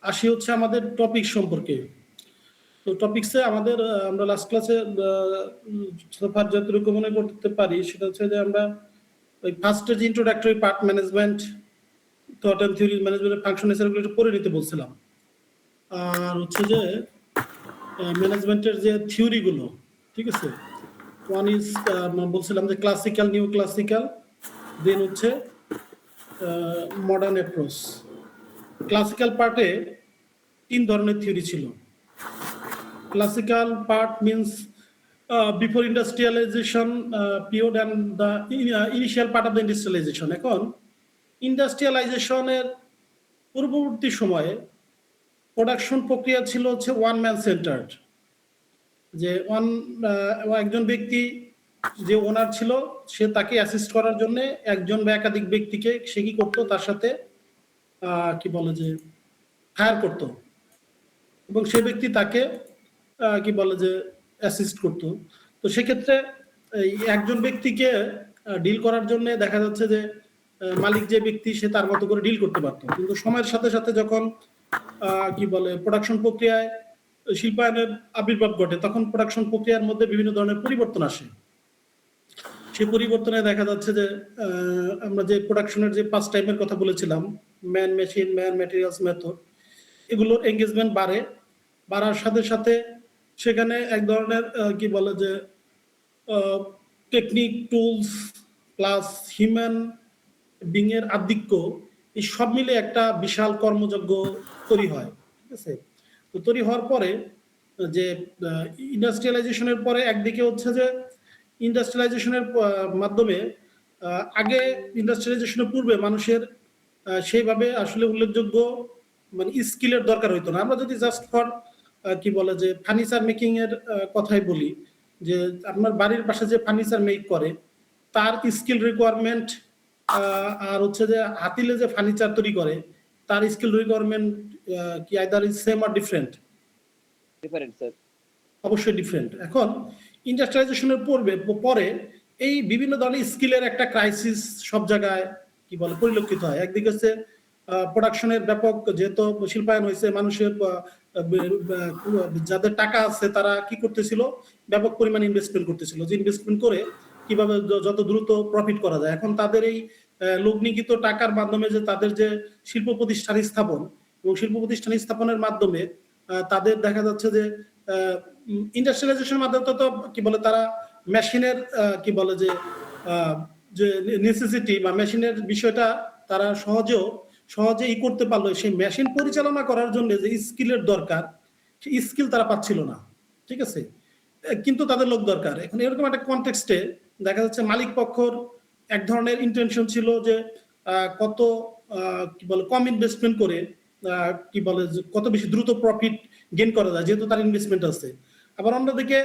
আসি হচ্ছে আমাদের টপিক সম্পর্কে। তো টপিকসে আমাদের আমরা লাস্ট ক্লাসে যতটুকু মনে করতে পারি সেটা হচ্ছে যে আমরা ওই ফার্স্টের যে introductory part management thought and theory ম্যানেজমেন্টের ফাংশন এগুলো একটু পড়ে নিতে বলছিলাম। আর হচ্ছে যে ম্যানেজমেন্টের যে থিওরিগুলো, ঠিক আছে, ওয়ান ইজ বলছিলাম যে ক্লাসিক্যাল, নিউ ক্লাসিক্যাল, দেন হচ্ছে মডার্ন অ্যাপ্রোচ। ক্লাসিক্যাল পার্টে 3 ধরনের থিওরি ছিল। Classical part means before industrialisation period and the initial part of the industrialisation. এখন ইন্ডাস্ট্রিয়ালাইজেশনের পূর্ববর্তী সময়ে প্রোডাকশন প্রক্রিয়া ছিল হচ্ছে ওয়ান ম্যান সেন্টার্ড, যে একজন ব্যক্তি যে ওনার ছিল সে তাকে অ্যাসিস্ট করার জন্য একজন বা একাধিক ব্যক্তিকে সে কি করতো, তার সাথে কি বলে যে হায়ার করতো এবং সে ব্যক্তি তাকে কি বলে যে অ্যাসিস্ট করতো। তো সেক্ষেত্রে এই একজন ব্যক্তিকে ডিল করার জন্য দেখা যাচ্ছে যে মালিক যে ব্যক্তি সে তার মতো করে ডিল করতে পারতো, কিন্তু সময়ের সাথে সাথে যখন কি বলে প্রোডাকশন প্রক্রিয়ায় শিল্পায়নের আবির্ভাব ঘটে তখন প্রোডাকশন প্রক্রিয়ার মধ্যে বিভিন্ন ধরনের পরিবর্তন আসে। সেই পরিবর্তনে দেখা যাচ্ছে যে আমরা যে প্রোডাকশনের যে 5 টাইপের কথা বলেছিলাম, man, machine, man, materials, method, এগুলোর এঙ্গেজমেন্ট বাড়ার সাথে সাথে সেখানে এক ধরনের কি বলে যে technique, tools plus human being এর আধিক্য, এই সব মিলে একটা বিশাল কর্মযজ্ঞ তৈরি হয়। ঠিক আছে, তো তৈরি হওয়ার পরে যে ইন্ডাস্ট্রিয়ালাইজেশনের পরে একদিকে হচ্ছে যে ইন্ডাস্ট্রিয়ালাইজেশনের মাধ্যমে আগে ইন্ডাস্ট্রিয়ালাইজেশনের পূর্বে মানুষের সেইভাবে আসলে উল্লেখযোগ্য মানে স্কিলের দরকার হইতো না। আমরা যদি জাস্ট ফর কি বলে যে ফার্নিচার মেকিং এর কথাই বলি, যে আপনার বাড়ির পাশে যে ফার্নিচার মেক করে তার স্কিল রিকোয়ারমেন্ট আর হচ্ছে যে হাতিলে যে ফার্নিচার তৈরি করে তার স্কিল রিকোয়ারমেন্ট কি আইদার ইজ সেম আর ডিফারেন্ট? ডিফারেন্ট স্যার, অবশ্যই ডিফারেন্ট। এখন ইন্ডাস্ট্রিয়ালাইজেশনের পরে এই বিভিন্ন ধরনের স্কিলের একটা ক্রাইসিস সব জায়গায় কি বলে পরিলক্ষিত হয়। একদিকে হচ্ছে প্রোডাকশনের ব্যাপক, যেহেতু শিল্পায়ন হয়েছে, মানুষের যাদের টাকা আছে তারা কি করতেছিল, ব্যাপক পরিমাণ ইনভেস্টমেন্ট করতেছিল, যে ইনভেস্টমেন্ট করে কিভাবে যত দ্রুত প্রফিট করা যায়। এখন তাদের এই লগ্নিকৃত টাকার মাধ্যমে যে তাদের যে শিল্প প্রতিষ্ঠান স্থাপন এবং শিল্প প্রতিষ্ঠান স্থাপনের মাধ্যমে তাদের দেখা যাচ্ছে যে ইন্ডাস্ট্রিয়ালাইজেশনের মাধ্যমে তো কি বলে তারা মেশিনের কি বলে যে নেসেসিটি বা মেশিনের বিষয়টা তারা সহজে করতে পারলো। সেই মেশিন পরিচালনা করার জন্য যে স্কিলের দরকার সেই স্কিল তারা পাচ্ছিল না। ঠিক আছে, কিন্তু তাদের লোক দরকার। এখন এরকম একটা কনটেক্সটে দেখা যাচ্ছে মালিক পক্ষর এক ধরনের ইন্টেনশন ছিল যে কত কি বলে কম ইনভেস্টমেন্ট করে কি বলে কত বেশি দ্রুত প্রফিট গেইন করা যায়, যেহেতু তার ইনভেস্টমেন্ট আছে। আবার অন্যদিকে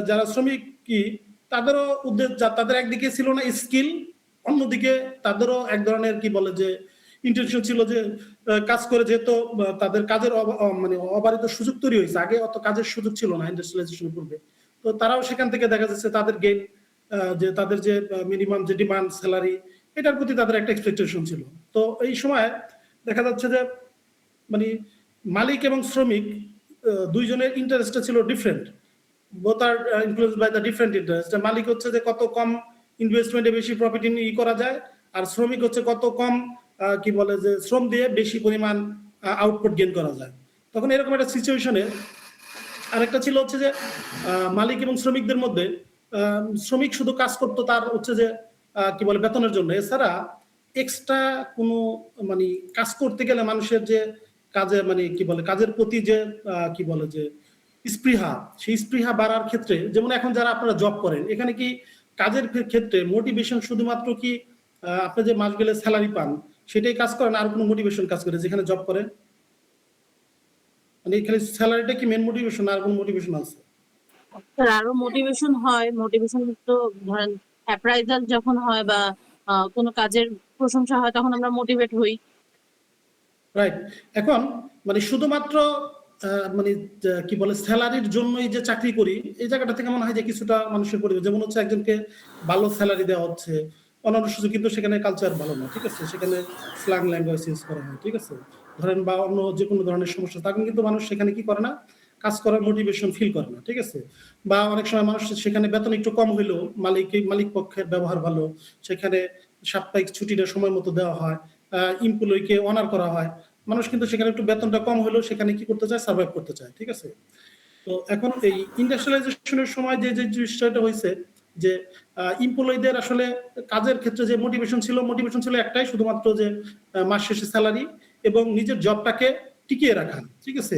যারা শ্রমিক কি তাদেরও উদ্দেশ্য, তাদের একদিকে ছিল না স্কিল, অন্যদিকে তাদেরও এক ধরনের কি বলে যে ইন্টেনশন ছিল যে কাজ করে, যেহেতু তাদের কাজের মানে অবারিত সুযোগ তৈরি হয়েছে, আগে অত কাজের সুযোগ ছিল না ইন্ডাস্ট্রিয়ালাইজেশনের পূর্বে। তো তারাও সেখান থেকে দেখা যাচ্ছে তাদের গেইন, যে তাদের যে মিনিমাম যে ডিমান্ড স্যালারি, এটার প্রতি তাদের একটা এক্সপেকটেশন ছিল। তো এই সময় দেখা যাচ্ছে যে মানে মালিক এবং শ্রমিক দুইজনের ইন্টারেস্টটা ছিল different, both are influenced by the different interest. মালিক হচ্ছে যে কত কম ইনভেস্টমেন্টে বেশি প্রফিট করা যায়, আর শ্রমিক হচ্ছে কত কম কি বলে যে শ্রম দিয়ে বেশি পরিমাণ আউটপুট গেইন করা যায়। তখন এরকম একটা সিচুয়েশনে আরেকটা ছিল হচ্ছে যে মালিক এবং শ্রমিকদের মধ্যে শ্রমিক শুধু কাজ করতো তার হচ্ছে যে কি বলে বেতনের জন্য, এছাড়া এক্সট্রা কোনো মানে কাজ করতে গেলে মানুষের যে কাজে মানে কি বলে কাজের প্রতি যে কি বলে যে স্পৃহা, সেই স্পৃহা বাড়ার ক্ষেত্রে, যেমন এখন যারা আপনারা জব করেন এখানে কি কাজের ক্ষেত্রে মোটিভেশন শুধুমাত্র কি আপনি যে মাস গেলে স্যালারি পান সেটাই কাজ করেন, আর কোনো মোটিভেশন কাজ করে যেখানে জব করেন? মানে এখানে স্যালারিটা কি মেন মোটিভেশন, আর কোনো মোটিভেশন আছে? স্যার আরো মোটিভেশন হয়, মোটিভেশন তো ধরেন অ্যাপ্রাইজাল যখন হয় বা কোনো কাজের প্রশংসা হয় তখন আমরা মোটিভেট হই। রাইট। এখন মানে শুধুমাত্র মানে কি বলে স্যালারির জন্যই যে চাকরি করি এই জায়গাটা থেকে মনে হয় যে কিছুটা মানুষের পরিবেশ, যেমন হচ্ছে একজনকে ভালো স্যালারি দেওয়া হচ্ছে, অন্যান্য সুযোগ, কিন্তু সেখানে কালচার ভালো না। ঠিক আছে, সেখানে স্ল্যাং ল্যাঙ্গুয়েজ ইউজ করা হয়। ঠিক আছে, ধরেন বা অন্য যে কোনো ধরনের সমস্যা, তখন কিন্তু মানুষ সেখানে কি করে না, কাজ করার মোটিভেশন ফিল করে না, ঠিক আছে। বা অনেক সময় মানুষ সেখানে বেতন একটু কম হইলেও মালিক পক্ষের ব্যবহার ভালো, সেখানে সাপ্তাহিক ছুটিটা সময় মতো দেওয়া হয়, এমপ্লয়িকে অনার করা হয়, মানুষ কিন্তু সেখানে একটু বেতনটা কম হলেও সেখানে কি করতে চায়, সার্ভাইভ করতে চায়, ঠিক আছে। তো এখন এই ইন্ডাস্ট্রিয়ালাইজেশনের সময় যে বিষয়টা হয়েছে যে এমপ্লয়ীদের আসলে কাজের ক্ষেত্রে যে মোটিভেশন ছিল একটাই, শুধুমাত্র যে মাস শেষে স্যালারি এবং নিজের জবটাকে টিকিয়ে রাখা, ঠিক আছে।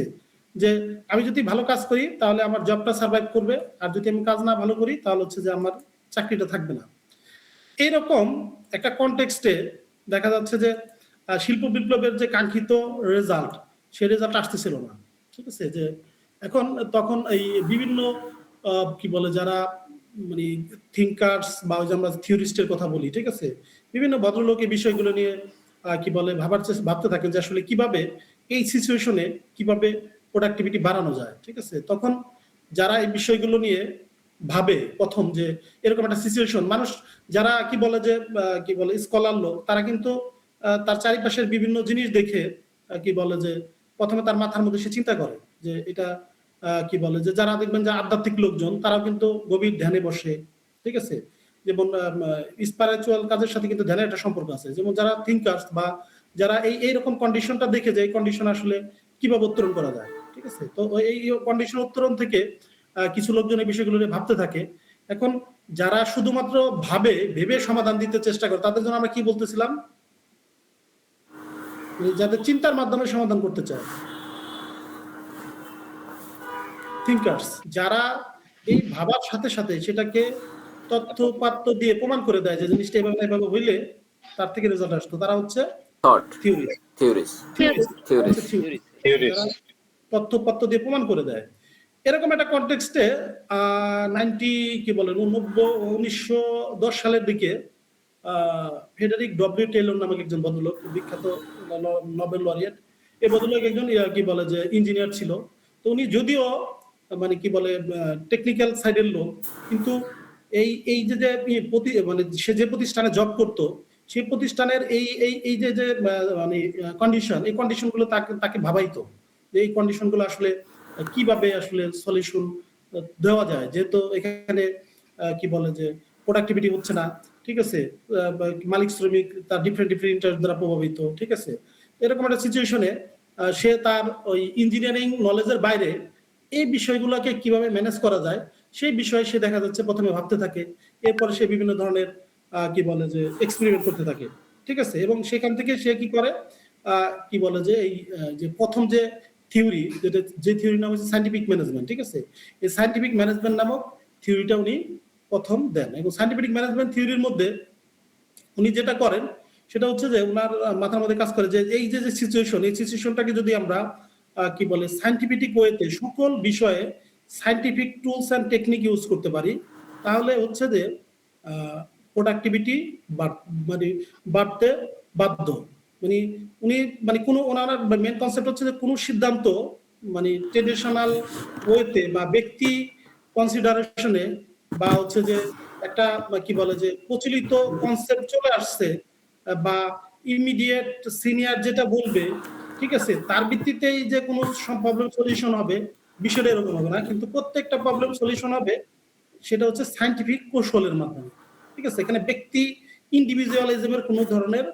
যে আমি যদি ভালো কাজ করি তাহলে আমার জবটা সার্ভাইভ করবে, আর যদি আমি কাজ না ভালো করি তাহলে হচ্ছে যে আমার চাকরিটা থাকবে না। এইরকম একটা কনটেক্সটে দেখা যাচ্ছে যে শিল্প বিপ্লবের যে কাঙ্ক্ষিত রেজাল্ট, সেই রেজাল্ট আসতেছিল না, ঠিক আছে। যে এখন তখন এই বিভিন্ন কি বলে যারা মানে থিঙ্কার্স বা ওই যে আমরা থিওরিস্টের কথা বলি, ঠিক আছে, বিভিন্ন ভদ্রলোক এই বিষয়গুলো নিয়ে কি বলে ভাবতে থাকেন যে আসলে কিভাবে এই সিচুয়েশনে কিভাবে প্রোডাক্টিভিটি বাড়ানো যায়, ঠিক আছে। তখন যারা এই বিষয়গুলো নিয়ে ভাবে প্রথম যে এরকম একটা সিচুয়েশন, মানুষ যারা কি বলে যে কি বলে স্কলার লোক, তারা কিন্তু তার চারিপাশের বিভিন্ন জিনিস দেখে কি বলে যে প্রথমে তার মাথার মধ্যে সে চিন্তা করে যে এটা কি বলে যে যারা দেখবেন যে আধ্যাত্মিক লোকজন তারাও কিন্তু গভীর ধ্যানে বসে, ঠিক আছে। যেমন স্পিরিচুয়াল কাজের সাথে কিন্তু ধ্যানের একটা সম্পর্ক আছে। যেমন যারা থিঙ্কার্স বা যারা এইরকম কন্ডিশনটা দেখে যে এই কন্ডিশন আসলে কিভাবে উত্তরণ করা যায়, ঠিক আছে। তো এই কন্ডিশন উত্তরণ থেকে কিছু লোকজন এই বিষয়গুলো নিয়ে ভাবতে থাকে। এখন যারা শুধুমাত্র ভেবে সমাধান দিতে চেষ্টা করে তাদের জন্য আমরা কি বলতেছিলাম, যাদের চিন্তার মাধ্যমে সমাধান করতে চায়, থিঙ্কার্স। যারা এই ভাবার সাথে সাথে সেটাকে তথ্যপাত্য দিয়ে প্রমাণ করে দেয় যে জিনিসটা এভাবে হইলে তার থেকে রেজাল্ট আসতো, তারা হচ্ছে থট থিওরিস্ট। তথ্যপাত্য দিয়ে প্রমাণ করে দেয়। এরকম একটা কনটেক্সটে 1910 সালের দিকে ফেডারিক ডব্লিউ টেলর নামক একজন ভদ্রলোক, বিখ্যাত নোবেল লরিয়েট, এই ভদ্রলোক একজন কি বলে যে ইঞ্জিনিয়ার ছিল। তো উনি যদিও মানে কি বলে টেকনিক্যাল সাইডের লোক, কিন্তু এই যে মানে সে যে প্রতিষ্ঠানে জব করতো সেই প্রতিষ্ঠানের এই যে মানে কন্ডিশন, এই কন্ডিশনগুলো তাকে ভাবাইতো যে এই কন্ডিশনগুলো আসলে কিভাবে আসলে সলিউশন দেওয়া যায়, যেহেতু এখানে কি বলে যে প্রোডাক্টিভিটি হচ্ছে না, ঠিক আছে, মালিক শ্রমিক তার ডিফারেন্ট ইন্টারেস্ট দ্বারা প্রভাবিত, ঠিক আছে। এরকম একটা সিচুয়েশনে সে তার ওই ইঞ্জিনিয়ারিং নলেজের বাইরে এই বিষয়গুলোকে কিভাবে ম্যানেজ করা যায় সেই বিষয়ে সে দেখা যাচ্ছে প্রথমে ভাবতে থাকে, এরপরে সে বিভিন্ন ধরনের কি বলে যে এক্সপেরিমেন্ট করতে থাকে, ঠিক আছে। এবং সেখান থেকে সে কি করে কি বলে যে এই যে প্রথম যে থিওরি, যে থিওরির নাম হচ্ছে সায়েন্টিফিক ম্যানেজমেন্ট, ঠিক আছে। এই সায়েন্টিফিক ম্যানেজমেন্ট নামক থিওরিটা উনি প্রথম দেন। এবং সায়েন্টিফিক ম্যানেজমেন্ট থিওরির মধ্যে উনি যেটা করেন সেটা হচ্ছে যে ওনার মাথার মধ্যে কাজ করে যে এই যে সিচুয়েশন, এই সিচুয়েশনটাকে যদি আমরা কি বলে সায়েন্টিফিক ওয়েতে সকল বিষয়ে scientific tools and technique use করতে পারি, তাহলে হচ্ছে যে প্রোডাক্টিভিটি মানে বাড়তে বাধ্য। মানে উনি মানে কোনো ওনার মেন কনসেপ্ট হচ্ছে যে কোনো সিদ্ধান্ত মানে ট্রেডিশনাল ওয়েতে বা ব্যক্তি কনসিডারেশনে বা হচ্ছে যে একটা কি বলে যে প্রচলিত কনসেপ্ট চলে আসছে বা ইমিডিয়েট সিনিয়র যেটা বলবে, ঠিক আছে, তার ভিত্তিতেই যে কোনো প্রবলেম সলিউশন হবে, বিষয়টা এরকম হবে না। কিন্তু প্রত্যেকটা প্রবলেম সলিউশন হবে সেটা হচ্ছে সায়েন্টিফিক কৌশলের মাধ্যমে, ঠিক আছে। এখানে ব্যক্তি ইন্ডিভিজুয়ালিজমের কোনো ধরনের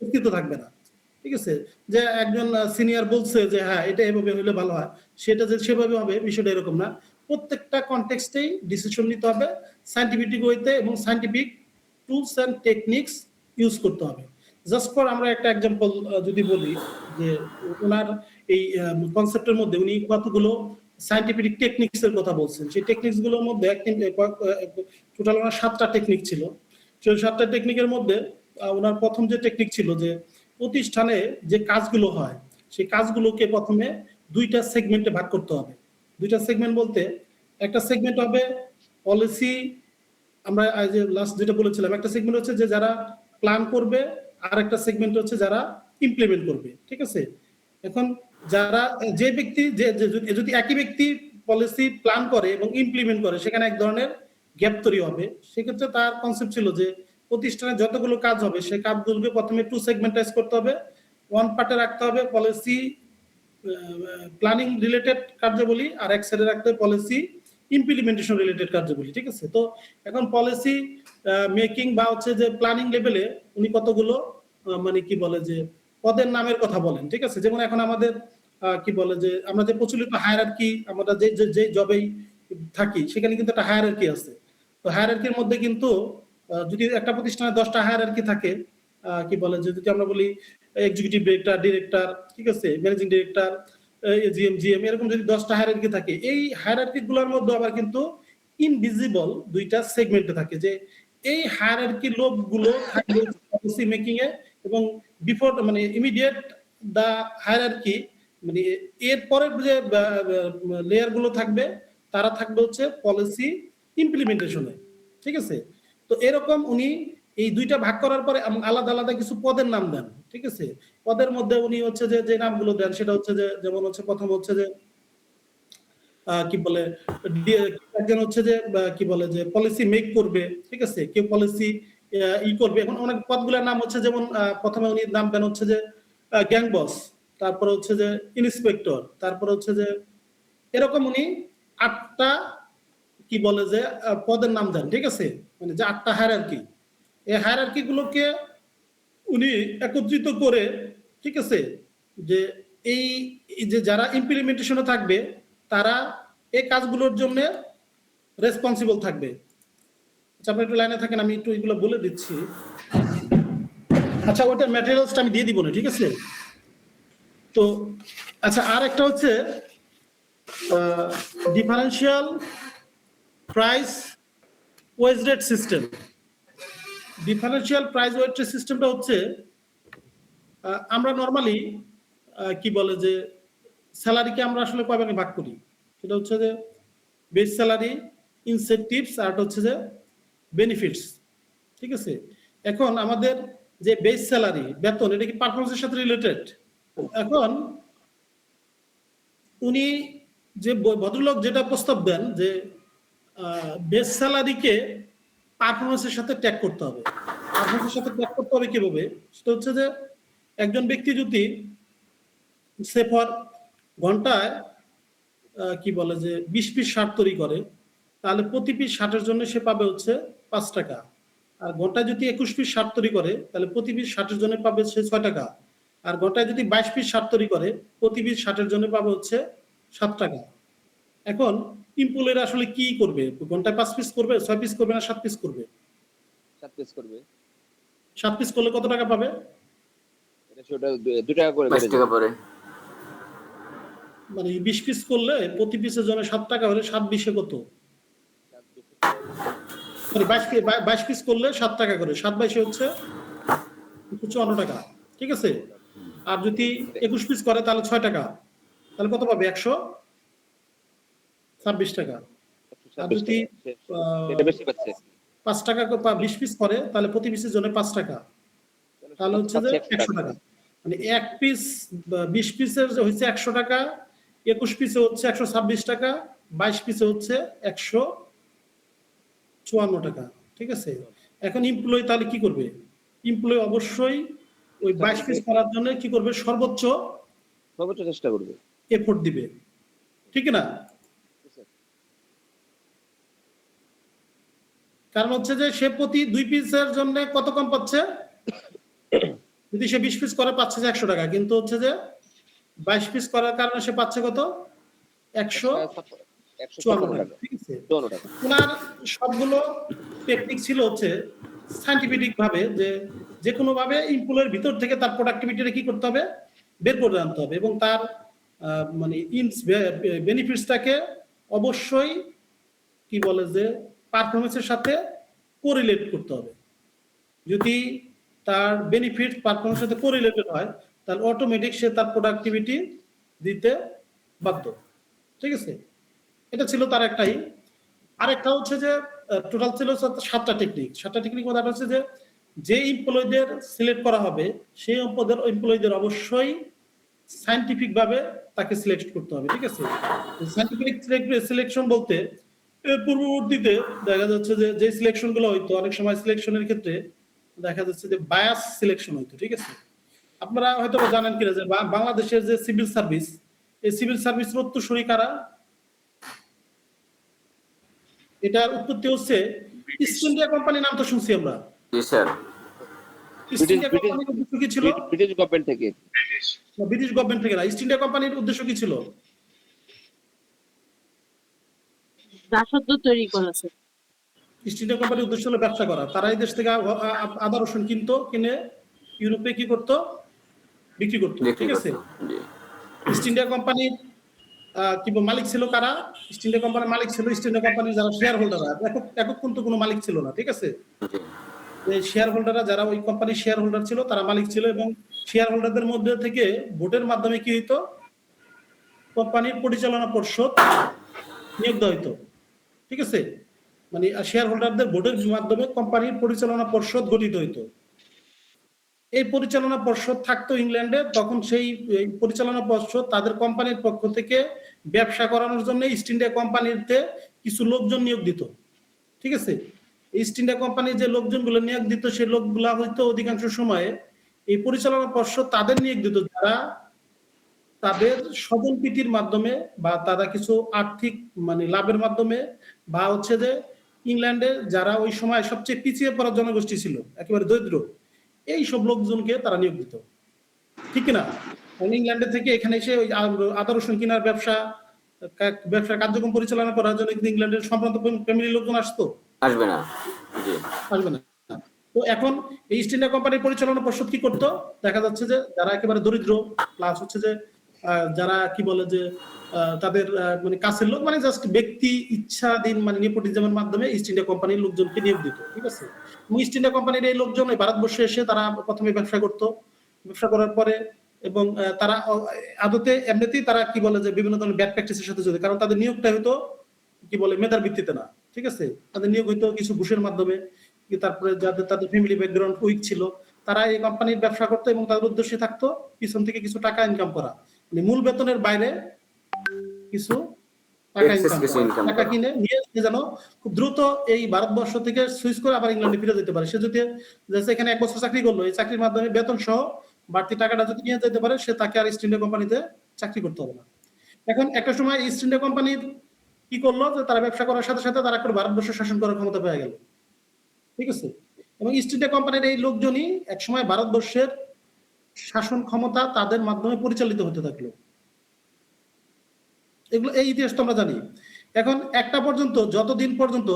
অস্তিত্ব থাকবে না, ঠিক আছে। যে একজন সিনিয়র বলছে যে হ্যাঁ এটা এভাবে হলে ভালো হয়, সেটা যে সেভাবে হবে বিষয়টা এরকম না। প্রত্যেকটা কনটেক্সটেই ডিসিশন নিতে হবে সায়েন্টিফিক ওয়েতে এবং scientific tools and techniques use করতে হবে। জাস্ট ফর আমরা একটা এক্সাম্পল যদি বলি যে ওনার এই কনসেপ্টের মধ্যে উনি কতগুলো সায়েন্টিফিক টেকনিক্স এর কথা বলছেন। সেই টেকনিক্স গুলোর মধ্যে টোটাল ওনার 7টা টেকনিক ছিল। সেই 7টা টেকনিকের মধ্যে ওনার প্রথম যে টেকনিক ছিল যে প্রতিষ্ঠানে যে কাজগুলো হয় সেই কাজগুলোকে প্রথমে 2টা সেগমেন্টে ভাগ করতে হবে। 2টা সেগমেন্ট বলতে একটা সেগমেন্ট হবে পলিসি, আমরা যে লাস্ট যেটা বলেছিলাম, একটা সেগমেন্ট হচ্ছে যে যারা প্ল্যান করবে, আর একটা সেগমেন্ট হচ্ছে যারা ইমপ্লিমেন্ট করবে, ঠিক আছে। এখন যারা যে ব্যক্তি যদি একই ব্যক্তি পলিসি প্ল্যান করে এবং ইমপ্লিমেন্ট করে সেখানে এক ধরনের গ্যাপ তৈরি হবে। সেক্ষেত্রে তার কনসেপ্ট ছিল যে প্রতিষ্ঠানে যতগুলো কাজ হবে সেই কাজগুলোকে প্রথমে 2 সেগমেন্টাইজ করতে হবে, ওয়ান পার্টে রাখতে হবে পলিসি প্ল্যানিং রিলেটেড কার্যাবলী, আর এক সাইডে রাখতে হবে পলিসি ইমপ্লিমেন্টেশন রিলেটেড কার্যাবলী, ঠিক আছে। তো এখন পলিসি মেকিং বা হচ্ছে যে প্ল্যানিং লেভেলে উনি কতগুলো মানে কি বলে যে পদের নামের কথা বলেন, ঠিক আছে। যেমন এখন আমাদের কি বলে যে আমরা যে প্রচলিত হায়ারার্কি, আমরা যে জবেই থাকি সেখানে কিন্তু একটা হায়ারার্কি আছে। তো হায়ারার্কির মধ্যে কিন্তু যদি একটা প্রতিষ্ঠানে 10টা হায়ারার্কি থাকে, কি বলে যে যদি আমরা বলি এক্সিকিউটিভ ডিরেক্টর, ডিরেক্টর, ঠিক আছে, ম্যানেজিং ডিরেক্টর, এজিএম, জিএম, এরকম যদি 10টা হায়ারার্কি থাকে, এই হায়ারার্কি গুলোর মধ্যে আবার কিন্তু ইনভিজিবল দুইটা সেগমেন্টে থাকে, যে এই হায়ারার্কি লোকগুলো থাকবে পলিসি মেকিং এ, এবং বিফোর মানে ইমিডিয়েট দা হায়ারার্কি মানে এর পরের যে লেয়ার গুলো থাকবে তারা থাকবে হচ্ছে পলিসি ইমপ্লিমেন্টেশনে, ঠিক আছে। তো এরকম উনি এই দুইটা ভাগ করার পরে আলাদা আলাদা কিছু পদের নাম দেন, ঠিক আছে। পদের মধ্যে উনি হচ্ছে যে নামগুলো দেন সেটা হচ্ছে যে যেমন হচ্ছে প্রথম হচ্ছে যে কি বলে একজন হচ্ছে যে কি বলে যে পলিসি মেক করবে, ঠিক আছে, কেউ পলিসি ই করবে। এখন অনেক পদগুলোর নাম হচ্ছে যেমন প্রথমে উনি নাম দেন হচ্ছে যে গ্যাং বস, তারপরে হচ্ছে যে ইন্সপেক্টর, তারপরে হচ্ছে যে এরকম উনি 8টা কি বলে যে পদের নাম দেন, ঠিক আছে, মানে যে 8টা হায়ারার্কি, এই হায়ারার্কি গুলোকে উনি একত্রিত করে, ঠিক আছে, যে এই যে যারা ইমপ্লিমেন্টেশনে থাকবে তারা এই কাজগুলোর জন্য রেসপন্সিবল থাকবে। আচ্ছা, আপনি একটু লাইনে থাকেন, আমি একটু এগুলো বলে দিচ্ছি। আচ্ছা, ওইটার ম্যাটেরিয়ালসটা আমি দিয়ে দিব না, ঠিক আছে। তো আচ্ছা, আর একটা হচ্ছে differential price wage rate system. Differential price wage rate সিস্টেমটা হচ্ছে আমরা নরমালি কি বলে যে স্যালারিকে আমরা আসলে কয় ভাগে ভাগ করি, সেটা হচ্ছে যে বেস স্যালারি, ইনসেনটিভস, আর হচ্ছে যে বেনিফিটস, ঠিক আছে। এখন আমাদের যে বেস স্যালারি বেতন, এটা কি পারফরমেন্সের সাথে রিলেটেড। এখন উনি যে ভদ্রলোক যেটা প্রস্তাব দেন যে বেস স্যালারিকে পারফরমেন্সের সাথে ট্যাগ করতে হবে। পারফরমেন্সের সাথে ট্যাগ করতে হবে কিভাবে, সেটা হচ্ছে যে একজন ব্যক্তি যদি সে ফর ঘন্টায় কি বলে যে 20 পিস শার্ট তৈরি করে, তাহলে প্রতি পিস শার্টের জন্য সে পাবে হচ্ছে 5 টাকা। আর ঘন্টায় যদি 21 পিস শার্ট তৈরি করে তাহলে প্রতি পিস শার্টের জন্য পাবে সে 6 টাকা। আর ঘন্টায় যদি 22 পিস শার্ট তৈরি করে প্রতি পিস শার্টের জন্য পাবে হচ্ছে 7 টাকা। এখন এমপ্লয়িরা আসলে কি করবে, ঘন্টায় 5 পিস করবে, 6 পিস করবে না 7 পিস করবে? 7 পিস করবে। 7 পিস করলে কত টাকা পাবে? এটা সেটা 2 টাকা করে 5 টাকা পড়ে। মানে 20 পিস করলে প্রতি পিসের জন্য 7 টাকা হলে 7 20 কত, মানে 22 পিস করলে 7 টাকা করে, 7 22 হচ্ছে 54 টাকা, ঠিক আছে। আর যদি 21 পিস করে তাহলে 6 টাকা, তাহলে কত পাবে? 126 টাকা। আর যদি এটা বেশি পাচ্ছে 5 টাকা 20 পিস করে তাহলে প্রতি পিসের জন্য 5 টাকা, তাহলে হচ্ছে যে 100 টাকা। মানে এক পিস 20 পিসের হচ্ছে 100 টাকা, 21 পিসে হচ্ছে 126 টাকা, 22 পিসে হচ্ছে 154 টাকা, ঠিক আছে। এখন এমপ্লয়ি তাহলে কি করবে? এমপ্লয়ি অবশ্যই ওই 22 পিস করার জন্য কি করবে? সর্বোচ্চ চেষ্টা করবে, এফোর্ট দিবে, ঠিক না? কারণ হচ্ছে যে সে প্রতি 2 পিসের জন্য কত কম পাচ্ছে? যদি সে 20 পিস করে পাচ্ছে যে 100 টাকা, কিন্তু হচ্ছে যে 22 পিস করার কারণে সে পাচ্ছে কত? 154 টাকা, ঠিক আছে। ওনার সবগুলো টেকনিক ছিল হচ্ছে সায়েন্টিফিক ভাবে যে কোনো ভাবে এমপ্লয়ের ভিতর থেকে তার প্রোডাক্টিভিটিটা কি করতে হবে? বের করে আনতে হবে, এবং তার মানে বেনিফিটসটাকে অবশ্যই কি বলে যে পারফরমেন্সের সাথে কোরিলেট করতে হবে। যদি তার বেনিফিট পারফরমেন্সের সাথে কোরিলেটেড হয় তাহলে অটোমেটিক সে তার প্রোডাক্টিভিটি দিতে বাধ্য, ঠিক আছে। এটা ছিল তার একটাই। আরেকটা হচ্ছে যে টোটাল ছিল 7টা টেকনিক। 7টা টেকনিক মধ্যে হচ্ছে যে এমপ্লয়ীদের সিলেক্ট করা হবে সেই এমপ্লয়ীদের অবশ্যই সায়েন্টিফিক ভাবে তাকে সিলেক্ট করতে হবে, ঠিক আছে। সায়েন্টিফিক সিলেকশন বলতে পূর্ববর্তীতে দেখা যাচ্ছে যে সিলেকশন গুলো হইতো, অনেক সময় সিলেকশনের ক্ষেত্রে দেখা যাচ্ছে যে বায়াস সিলেকশন হইতো, ঠিক আছে। আপনারা হয়তো জানেন কিনা যে বাংলাদেশের যে সিভিল সার্ভিস, এই সিভিল সার্ভিসের উত্তরসূরি কারা? এটার উৎপত্তি হচ্ছে ইস্ট ইন্ডিয়া কোম্পানির নাম তো শুনছি আমরা। জি স্যার। ইস্ট ইন্ডিয়া কোম্পানির উদ্দেশ্য কি ছিল? ব্রিটিশ গভর্নমেন্ট থেকে। ব্রিটিশ গভর্নমেন্ট থেকে না, ইস্ট ইন্ডিয়া কোম্পানির উদ্দেশ্য কি ছিল? দাসত্ব তৈরি করেছে। ইস্ট ইন্ডিয়া কোম্পানির উদ্দেশ্য হলো ব্যবসা করা। তারা এই দেশ থেকে আদা রসুন কিনতো, কিনে ইউরোপে কি করতো? বিক্রি করতো। ঠিক আছে। ইস্ট ইন্ডিয়া কোম্পানির কি মালিক ছিল কারা? ইস্ট ইন্ডিয়া কোম্পানির মালিক ছিল ইস্ট ইন্ডিয়া কোম্পানির যারা শেয়ার হোল্ডাররা, একক কিন্তু কোনো মালিক ছিল না। ঠিক আছে। এই শেয়ার হোল্ডাররা যারা ওই কোম্পানির শেয়ার হোল্ডার ছিল তারা মালিক ছিল, এবং শেয়ার হোল্ডারদের মধ্যে থেকে ভোটের মাধ্যমে কি হইতো? কোম্পানির পরিচালনা পর্ষদ নিয়োগ দেওয়া হইতো। ঠিক আছে। মানে শেয়ার হোল্ডারদের ভোটের মাধ্যমে কোম্পানির পরিচালনা পর্ষদ গঠিত হইতো। এই পরিচালনা পর্ষদ থাকতো ইংল্যান্ডে, তখন সেই পরিচালনা পর্ষদ তাদের কোম্পানির পক্ষ থেকে ব্যবসা করানোর জন্য ইস্ট ইন্ডিয়া কোম্পানিতে কিছু লোকজন নিয়োগ দিত। ঠিক আছে। ইস্ট ইন্ডিয়া কোম্পানির যে লোকজনগুলো নিয়োগ দিত, সেই লোকগুলা হয়তো অধিকাংশ সময়ে এই পরিচালনা পর্ষদ তাদের নিয়োগ দিত যারা তাদের স্বজন প্রীতির মাধ্যমে বা তারা কিছু আর্থিক মানে লাভের মাধ্যমে, বা হচ্ছে যে ইংল্যান্ডে যারা ওই সময় সবচেয়ে পিছিয়ে পড়া জনগোষ্ঠী ছিল, একেবারে দরিদ্র, এই সব লোকজনকে তারা নিয়োগ দিত। ঠিক কিনা? ইংল্যান্ডে থেকে এখানে এসে ওই আদা রসুন কেনার ব্যবসা কার্যক্রম পরিচালনা করার জন্য কিন্তু ইংল্যান্ডের সম্ভ্রান্ত ফ্যামিলির লোকজন আসতো? আসবে না। জি। আসবে না। তো এখন এই ইস্ট ইন্ডিয়া কোম্পানির পরিচালনা পর্ষদ কি করতো? দেখা যাচ্ছে যে যারা একেবারে দরিদ্র, প্লাস হচ্ছে যে যারা কি বলে যে তাদের মানে কাছের লোক, মানে জাস্ট ব্যক্তি ইচ্ছাধীন মানে নেপোটিজমের মাধ্যমে ইস্ট ইন্ডিয়া কোম্পানির লোকজনকে নিয়োগ দিত। ঠিক আছে। ইস্ট ইন্ডিয়া কোম্পানির এই লোকজন ভারতবর্ষে এসে তারা প্রথমে ব্যবসা করতো। ব্যবসা করার পরে এবং তারা আদতে এমনিতেই তারা কি বলে যে বিভিন্ন ধরনের ব্যাড প্র্যাকটিসের সাথে জড়িত, কারণ তাদের নিয়োগটা হয়তো কি বলে মেধার ভিত্তিতে না। ঠিক আছে। তাদের নিয়োগ হয়তো কিছু ঘুষের মাধ্যমে, তারপরে যাদের তাদের ফ্যামিলি ব্যাকগ্রাউন্ড উইক ছিল তারা এই কোম্পানির ব্যবসা করতো, এবং তাদের উদ্দেশ্য থাকতো পিছন থেকে কিছু টাকা ইনকাম করা, মানে মূল বেতনের বাইরে কিছু টাকা কিনে নিয়ে যেন খুব দ্রুত এই ভারতবর্ষ থেকে সুইচ করে আবার ইংল্যান্ডে ফিরে যেতে পারে। সে যদি এখানে 1 বছর চাকরি করলো, এই চাকরির মাধ্যমে বেতন সহ বাড়তি টাকাটা যদি নিয়ে যেতে পারে, সে তাকে আর ইস্ট ইন্ডিয়া কোম্পানিতে চাকরি করতে হবে না। এখন একটা সময় ইস্ট ইন্ডিয়া কোম্পানির কি করলো যে তারা ব্যবসা করার সাথে সাথে তারা করে ভারতবর্ষ শাসন করার ক্ষমতা পেয়ে গেল। ঠিক আছে। এবং ইস্ট ইন্ডিয়া কোম্পানির এই লোকজনই একসময় ভারতবর্ষের শাসন ক্ষমতা তাদের মাধ্যমে পরিচালিত হতে থাকলো। এগুলো এই ইতিহাস তো আমরা জানি। এখন একটা পর্যন্ত, যতদিন পর্যন্ত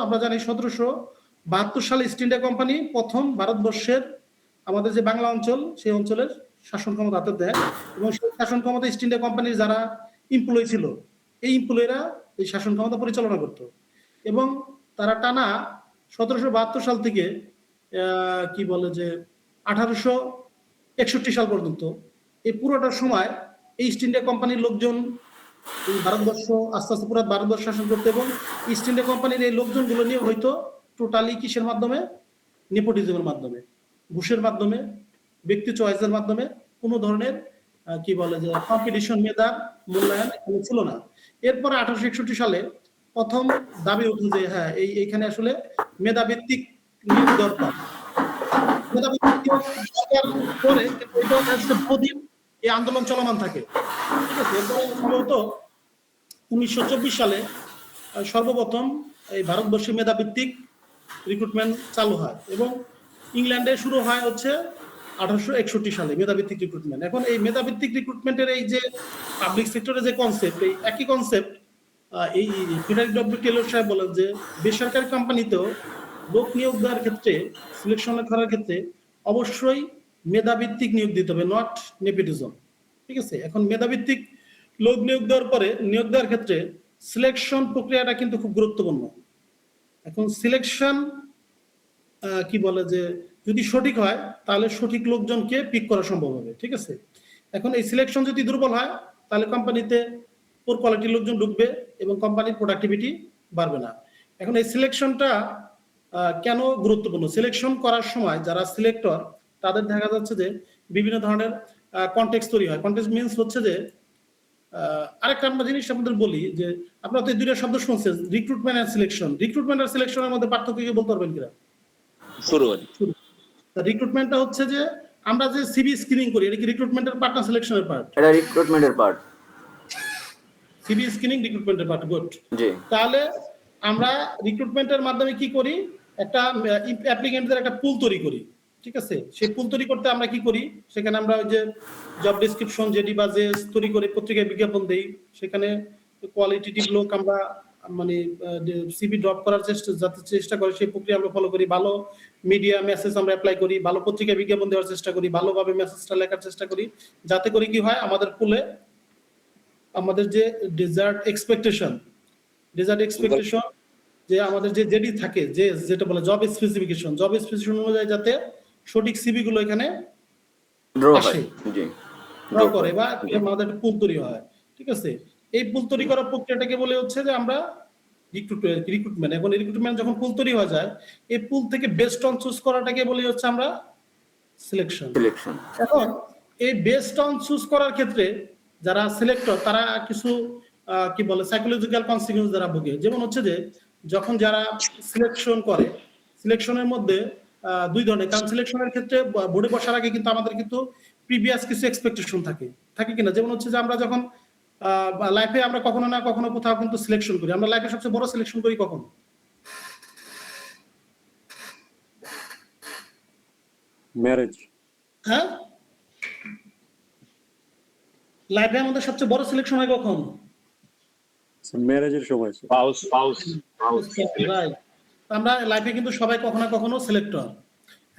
আমরা জানি 1772 সালে ইস্ট ইন্ডিয়া কোম্পানি প্রথম ভারতবর্ষের আমাদের যে বাংলা অঞ্চল, সেই অঞ্চলের শাসন ক্ষমতা হাতে দেয়, এবং সেই শাসন ক্ষমতা ইস্ট ইন্ডিয়া কোম্পানির যারা এমপ্লয়ি ছিল, এই এমপ্লয়িরা এই শাসন ক্ষমতা পরিচালনা করত। এবং তারা টানা 1772 সাল থেকে কি বলে যে 1861 সাল পর্যন্ত এই পুরোটা সময় এই ইস্ট ইন্ডিয়া কোম্পানির লোকজন ভারতবর্ষ আস্তে আস্তে পুরো ভারতবর্ষ শাসন করতে, এবং ইস্ট ইন্ডিয়া কোম্পানির এই লোকজনগুলো নিয়ে হয়তো টোটালি কিসের মাধ্যমে? নেপোটিজমের মাধ্যমে, ঘুষের মাধ্যমে, ব্যক্তি চয়েসের মাধ্যমে। কোনো ধরনের কি বলে যে কম্পিটিশন, মেধার মূল্যায়ন এখানে ছিল না। এরপরে 1861 সালে প্রথম দাবি উঠল যে হ্যাঁ এইখানে আসলে মেধাভিত্তিক নিয়োগ দরকার। মেধাভিত্তিক নিয়োগ দরকার করে প্রদীপ এই আন্দোলন চলমান থাকে। ঠিক আছে। এরপরে সম্ভবত 1924 সালে সর্বপ্রথম এই ভারতবর্ষে মেধাভিত্তিক রিক্রুটমেন্ট চালু হয়, এবং ইংল্যান্ডে শুরু হয় হচ্ছে 1861 সালে মেধাভিত্তিক রিক্রুটমেন্ট। এখন এই মেধাভিত্তিক রিক্রুটমেন্টের এই যে পাবলিক সেক্টরের যে কনসেপ্ট, এই একই কনসেপ্ট এই ফ্রেডারিক ডব্লিউ টেলর সাহেব বলেন যে বেসরকারি কোম্পানিতেও লোক নিয়োগ দেওয়ার ক্ষেত্রে, সিলেকশন করার ক্ষেত্রে অবশ্যই মেধাভিত্তিক নিয়োগ দিতে হবে, নট নেপোটিজম। ঠিক আছে। এখন মেধাভিত্তিক লোক নিয়োগ দেওয়ার পরে নিয়োগ দেওয়ার ক্ষেত্রে সিলেকশন প্রক্রিয়াটা কিন্তু খুব গুরুত্বপূর্ণ। এখন সিলেকশন কি বলে যে যদি সঠিক হয় তাহলে সঠিক লোকজনকে পিক করা সম্ভব হবে। ঠিক আছে। এখন এই সিলেকশন যদি দুর্বল হয় তাহলে কোম্পানিতে পোর কোয়ালিটির লোকজন ঢুকবে এবং কোম্পানির প্রোডাক্টিভিটি বাড়বে না। এখন এই সিলেকশনটা কেন গুরুত্বপূর্ণ? সিলেকশন করার সময় যারা সিলেক্টর তাদের দেখা যাচ্ছে যে বিভিন্ন ধরনের কনটেক্সট তৈরি হয়। কনটেক্সট মিনস হচ্ছে যে আরেকটা আমরা জিনিস আপনাদের বলি যে আপনারা তো এই দুইটা শব্দ শুনছেন, রিক্রুটমেন্ট আর সিলেকশন। রিক্রুটমেন্ট আর সিলেকশনের মধ্যে পার্থক্য কি বলতে পারবেন কিনা? শুরু রিক্রুটমেন্টটা হচ্ছে যে আমরা যে সিভি স্ক্রিনিং করি এটা কি রিক্রুটমেন্টের পার্ট না সিলেকশনের পার্ট? এটা রিক্রুটমেন্টের পার্ট। সিভি স্ক্রিনিং রিক্রুটমেন্টের পার্ট, গুড। জি তাহলে আমরা রিক্রুটমেন্টের মাধ্যমে কি করি, একটা অ্যাপ্লিকেন্টদের একটা পুল তৈরি করি, ঠিক আছে? সেই পুল তৈরি করতে আমরা কি করি, সেখানে আমরা ওই যে জব ডেসক্রিপশন যেটি বা যে তৈরি করে পত্রিকায় বিজ্ঞাপন দেই, সেখানে কোয়ালিটেটিভ লোক আমরা মানে সিভি ড্রপ করার চেষ্টা করে সেই প্রক্রিয়া আমরা ফলো করি, ভালো মিডিয়া মেসেজ আমরা অ্যাপ্লাই করি, ভালো পত্রিকায় বিজ্ঞাপন দেওয়ার চেষ্টা করি, ভালোভাবে মেসেজটা লেখার চেষ্টা করি, যাতে করে কি হয় আমাদের পুলে আমাদের যে ডিজার্ট এক্সপেকটেশন যে আমাদের যে যেটি থাকে, যে যেটা বলে জব স্পেসিফিকেশন অনুযায়ী যাতে সঠিক সিভি গুলো এখানে ড্র হয়। আসে, জি ড্র করে বা আমাদের একটা পুল তৈরি হয়, ঠিক আছে? এই পুল তৈরি করার প্রক্রিয়াটাকে বলে হচ্ছে যে আমরা রিক্রুটমেন্ট। এখন রিক্রুটমেন্ট যখন পুল তৈরি হয়ে যায়, এই পুল থেকে বেস্ট অন চুজ করাটাকে বলি হচ্ছে আমরা সিলেকশন। এখন এই বেস্ট অন চুজ করার ক্ষেত্রে যারা সিলেক্টর তারা কিছু কি বলে সাইকোলজিক্যাল কনসিকুয়েন্স দ্বারা ভোগে। যেমন হচ্ছে যে যখন যারা সিলেকশন করে, সিলেকশনের মধ্যে দুই ধরনের, কারণ সিলেকশনের ক্ষেত্রে বোর্ডে বসার আগে কিন্তু আমাদের কিন্তু প্রিভিয়াস কিছু এক্সপেকটেশন থাকে কিনা। যেমন হচ্ছে যে আমরা যখন লাইফে আমরা কখনো না কখনো কোথাও কিন্তু সিলেকশন করি, আমরা লাইফে সবচেয়ে বড় সিলেকশন করি কখন? ম্যারেজ। হ্যাঁ, লাইফে আমাদের সবচেয়ে বড় সিলেকশন হয় কখন? ম্যারেজের সময়। রাইট। আমরা লাইফে কিন্তু সবাই কখনো না কখনো সিলেক্টর।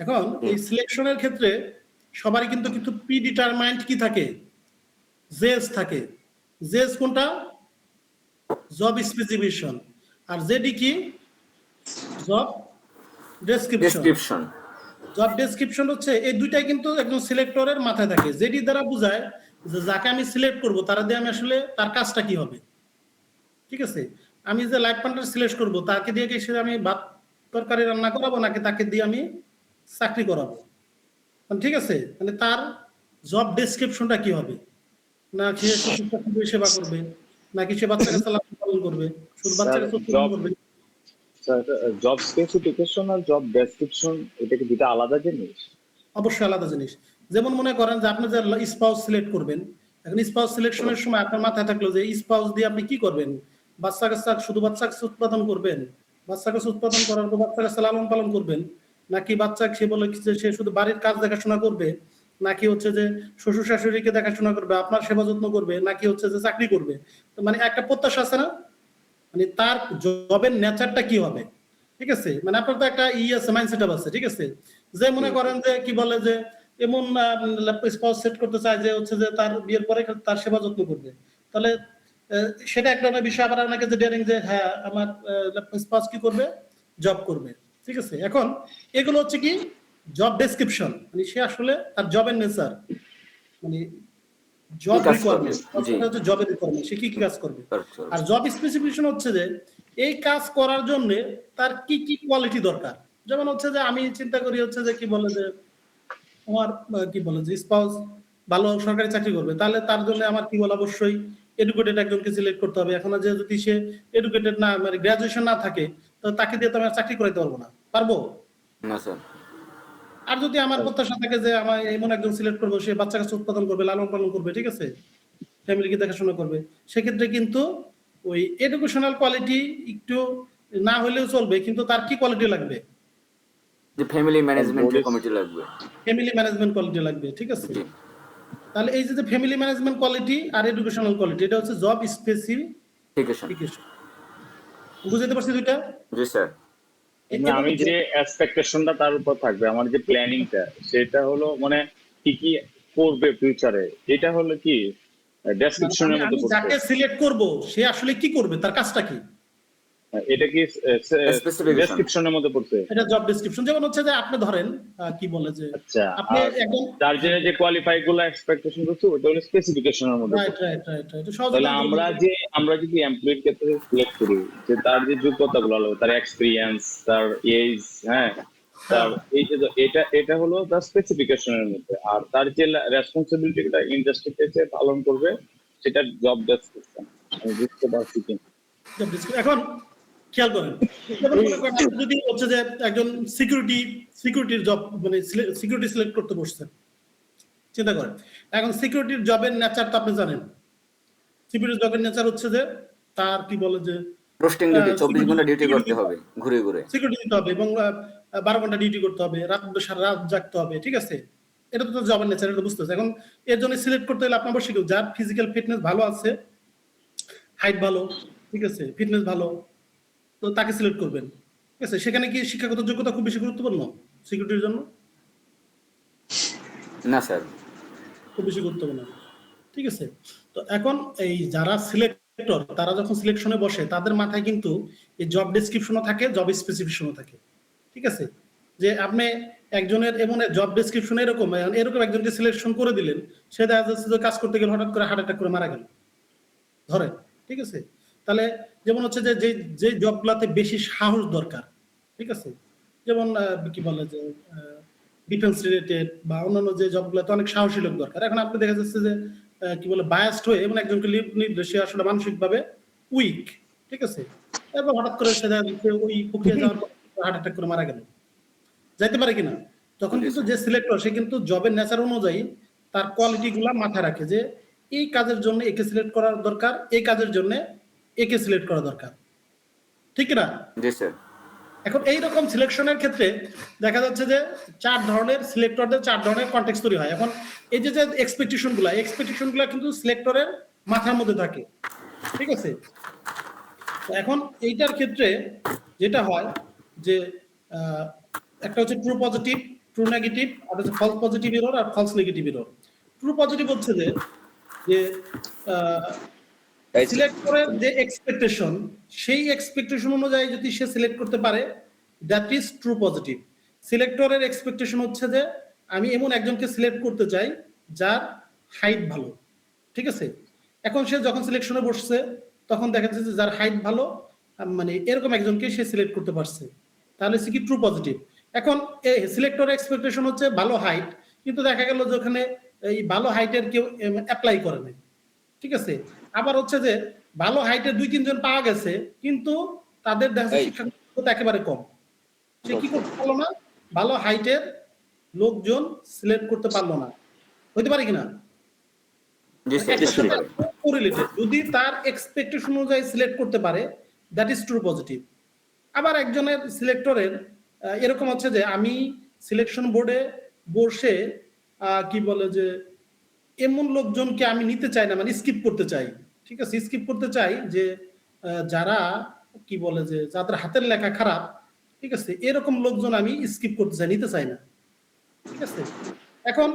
এখন এই সিলেকশনের ক্ষেত্রে সবারই কিন্তু প্রি ডিটারমাইন্ড কি থাকে, জেস থাকে। জেস কোনটা? Job specification. আর জেডি কি? Job description. জব ডেসক্রিপশন হচ্ছে এই দুইটাই কিন্তু একজন সিলেক্টরের মাথায় থাকে। জেডি দ্বারা বোঝায় যে যাকে আমি সিলেক্ট করব তারা দিয়ে আমি আসলে তার কাজটা কি হবে, ঠিক আছে? আমি যে লাইফ পার্টনার সিলেক্ট করব তাকে দিয়ে কি আমি ভাত তরকারি রান্না করাবো নাকি তাকে দিয়ে আমি চাকরি করাবো, ঠিক আছে? মানে তার জব ডেসক্রিপশনটা কি হবে, না সে সেবা করবে নাকি সে বাচ্চাকে লালন পালন করবে, শুধু বাচ্চাকে পালন করবে। জব স্পেসিফিকেশন আর জব ডেসক্রিপশন এটা কি দুটো আলাদা জিনিস? অবশ্যই আলাদা জিনিস। যেমন মনে করেন যে আপনি যে স্পাউস সিলেক্ট করবেন, এখন স্পাউস সিলেকশনের সময় আপনার মাথায় থাকলো যে স্পাউস দিয়ে আপনি কি করবেন, বাচ্চা কাচ্চা শুধু বাচ্চা কাচ্চা উৎপাদন করবেন, বাচ্চা কাচ্চা উৎপাদন করার পর বাচ্চা কাচ্চা লালন পালন করবেন, নাকি বাচ্চা সে বলে সে শুধু বাড়ির কাজ দেখাশোনা করবে, নাকি হচ্ছে যে শ্বশুর শাশুড়িকে দেখাশোনা করবে, আপনার সেবা যত্ন করবে, নাকি হচ্ছে যে চাকরি করবে। মানে একটা প্রত্যাশা আছে না, মানে তার জবের নেচারটা কি হবে, ঠিক আছে? মানে আপনার তো একটা আছে, মাইন্ডসেট আছে, ঠিক আছে? যে মনে করেন যে কি বলে যে এমন স্পাউস সেট করতে চায় যে হচ্ছে যে তার বিয়ের পরে তার সেবা যত্ন করবে, তাহলে সেটা একটা বিষয়। আবার অনেকে যে ডেয়ারিং যে হ্যাঁ আমার স্পাউস কি করবে, জব করবে, ঠিক আছে? এখন এগুলো হচ্ছে কি জব ডেসক্রিপশন, মানে সে আসলে তার জবের নেচার, মানে জব রিকোয়ারমেন্ট, হচ্ছে জবের রিকোয়ারমেন্ট, সে কি কি কাজ করবে। আর জব স্পেসিফিকেশন হচ্ছে যে এই কাজ করার জন্য তার কি কি কোয়ালিটি দরকার। যেমন হচ্ছে যে আমি চিন্তা করি হচ্ছে যে কি বলে যে আমার কি বলে যে স্পাউস ভালো সরকারি চাকরি করবে, তাহলে তার জন্য আমার কি বলে অবশ্যই এডুকেটেড একজনকে সিলেক্ট করতে হবে। এখন যে যদি সে এডুকেটেড না, মানে গ্রাজুয়েশন না থাকে, তো তাকে দিয়ে তো আমি চাকরি করাইতে পারবো না, পারবো না স্যার। আর যদি আমার প্রত্যাশা থাকে যে আমার এমন একজন সিলেক্ট করবো সে বাচ্চা কাচ্চা উৎপাদন করবে, লালন পালন করবে, ঠিক আছে, ফ্যামিলিকে দেখাশোনা করবে, সেক্ষেত্রে কিন্তু ওই এডুকেশনাল কোয়ালিটি একটু না হলেও চলবে, কিন্তু তার কি কোয়ালিটি লাগবে, যে ফ্যামিলি ম্যানেজমেন্ট কমিটি লাগবে, ফ্যামিলি ম্যানেজমেন্ট কোয়ালিটি লাগবে, ঠিক আছে? তাহলে এই যে ফ্যামিলি ম্যানেজমেন্ট কোয়ালিটি আর এডুকেশনাল কোয়ালিটি, এটা হচ্ছে জব স্পেসিফিকেশন। বুঝতে পারছি দুইটা? জি স্যার। আমি যে এক্সপেকটেশনটা তার উপর থাকবে, আমার যে প্ল্যানিংটা সেটা হলো মানে কি কি করবে ফিউচারে, এটা হলো কি ডেসক্রিপশনের মধ্যে পড়ছে। যাকে সিলেক্ট করব সে আসলে কি করবে, তার কাজটা কি, এটা কি ডেসক্রিপশনের মধ্যে পড়ছে? এটা জব ডেসক্রিপশন। যেমন হচ্ছে যে আপনি ধরেন কি বলে যে আচ্ছা, আপনি একদম তার জন্য যে কোয়ালিফাই গুলো এক্সপেকটেশন করছে ওটা হলো স্পেসিফিকেশনের মধ্যে। রাইট। তাহলে আমরা যদি এমপ্লয়ির ক্ষেত্রে সিলেক্ট করি যে তার যে যোগ্যতাগুলো হলো, তার এক্সপেরিয়েন্স, তার এজ, হ্যাঁ, তার এই যে এটা হলো তার স্পেসিফিকেশনের মধ্যে, আর তার যে রেসপন্সিবিলিটিটা ইন্ডাস্ট্রিতে পালন করবে সেটা জব ডেসক্রিপশন। আমি বুঝতে পারছি কি? এখন খেয়াল করেন, যদি হচ্ছে যে একজন সিকিউরিটির জব, মানে সিকিউরিটি সিলেক্ট করতে বসছেন, চিন্তা করেন। এখন সিকিউরিটির জবের নেচার তো আপনি জানেন। সিকিউরিটির জবের নেচার হচ্ছে যে তার কি বলে যে রোস্টিং ডিউটি 24 ঘন্টা ডিউটি করতে হবে ঘুরে ঘুরে। সিকিউরিটি দিতে হবে এবং 12 ঘন্টা ডিউটি করতে হবে, সারা রাত জাগতে হবে, ঠিক আছে? এটা তো জবের নেচার, এটা বুঝতে হবে। এখন এর জন্য সিলেক্ট করতে হলে আপনার অবশ্যই যার ফিজিক্যাল ফিটনেস ভালো আছে, হাইট ভালো, ঠিক আছে, ফিটনেস ভালো, তো তাকে সিলেক্ট করবেন, ঠিক আছে? সেখানে কি শিক্ষাগত যোগ্যতা খুব বেশি গুরুত্বপূর্ণ সিকিউরিটির জন্য? না স্যার। খুব বেশি গুরুত্বপূর্ণ, ঠিক আছে? তো এখন এই যারা সিলেক্টর তারা যখন সিলেকশনে বসে তাদের মাথায় কিন্তু এই জব ডেসক্রিপশনও থাকে, জব স্পেসিফিকেশনও থাকে, ঠিক আছে? যে আপনি একজনের এমন জব ডেসক্রিপশন এরকম একজনকে সিলেকশন করে দিলেন, সে দেখা যাচ্ছে যে কাজ করতে গেলে হঠাৎ করে হার্ট অ্যাটাক করে মারা গেল, ধরেন, ঠিক আছে? তাহলে যেমন হচ্ছে যে যে জবগুলোতে বেশি সাহস দরকার, ঠিক আছে, যেমন কি বলে যে ডিফেন্স রিলেটেড বা অন্যান্য যে জবগুলোতে অনেক সাহসী লোক দরকার। এখন আপনি দেখা যাচ্ছে যে কি বলে বায়াসড হয়ে এমন একজনকে লিড নিলে সে আসলে মানসিকভাবে উইক, ঠিক আছে, এরপর হঠাৎ করে সে ওই প্রক্রিয়া যাওয়ার পর হার্ট অ্যাটাক করে মারা গেল, যাইতে পারে কিনা? তখন কিন্তু যে সিলেক্টর সে কিন্তু জবের নেচার অনুযায়ী তার কোয়ালিটি গুলা মাথায় রাখে যে এই কাজের জন্য একে সিলেক্ট করার দরকার, এই কাজের জন্য একে সিলেক্ট করা দরকার, ঠিক না? জি স্যার। এখন এইরকম সিলেকশনের ক্ষেত্রে দেখা যাচ্ছে যে 4 ধরনের সিলেক্টরদের 4 ধরনের কনটেক্সট তৈরি হয়। এখন এই যে এক্সপেকটেশন গুলা কিন্তু সিলেক্টরের মাথার মধ্যে থাকে, ঠিক আছে? এখন এইটার ক্ষেত্রে যেটা হয় যে একটা হচ্ছে ট্রু পজিটিভ, ট্রু নেগেটিভ, আর হচ্ছে ফলস পজিটিভ এরর আর false negative error. True positive হচ্ছে যে সিলেক্টরের যে এক্সপেকটেশন সেই এক্সপেকটেশন অনুযায়ী যদি সে সিলেক্ট করতে পারে, দ্যাট ইজ ট্রু পজিটিভ। সিলেক্টরের এক্সপেকটেশন হচ্ছে যে আমি এমন একজনকে সিলেক্ট করতে চাই যার হাইট ভালো, ঠিক আছে? এখন সে যখন সিলেকশনে বসছে তখন দেখা যাচ্ছে যে যার হাইট ভালো, মানে এরকম একজনকে সে সিলেক্ট করতে পারছে, তাহলে সে কি ট্রু পজিটিভ। এখন এই সিলেক্টরের এক্সপেকটেশন হচ্ছে ভালো হাইট, কিন্তু দেখা গেল যে ওখানে এই ভালো হাইটের কেউ অ্যাপ্লাই করে নাই, ঠিক আছে? আবার হচ্ছে যে ভালো হাইটের 2-3 জন পাওয়া গেছে, কিন্তু তাদের দেখা যাচ্ছে শিক্ষাগত একেবারে কম, সে কি করতে পারলো না, ভালো হাইটের লোকজন সিলেক্ট করতে পারলো না, হইতে পারে কিনা? জি স্যার। যদি তার এক্সপেকটেশন অনুযায়ী সিলেক্ট করতে পারে, দ্যাট ইজ ট্রু পজিটিভ। আবার একজনের সিলেক্টরের এরকম হচ্ছে যে আমি সিলেকশন বোর্ডে বসে কি বলে যে এমন লোকজনকে আমি নিতে চাই না, মানে স্কিপ করতে চাই, ঠিক আছে? স্কিপ করতে চাই যে যারা কি বলে যে যাদের হাতের লেখা খারাপ, ঠিক আছে, এরকম লোকজন আমি স্কিপ করতে চাই, নিতে চাই না, ঠিক আছে? এখন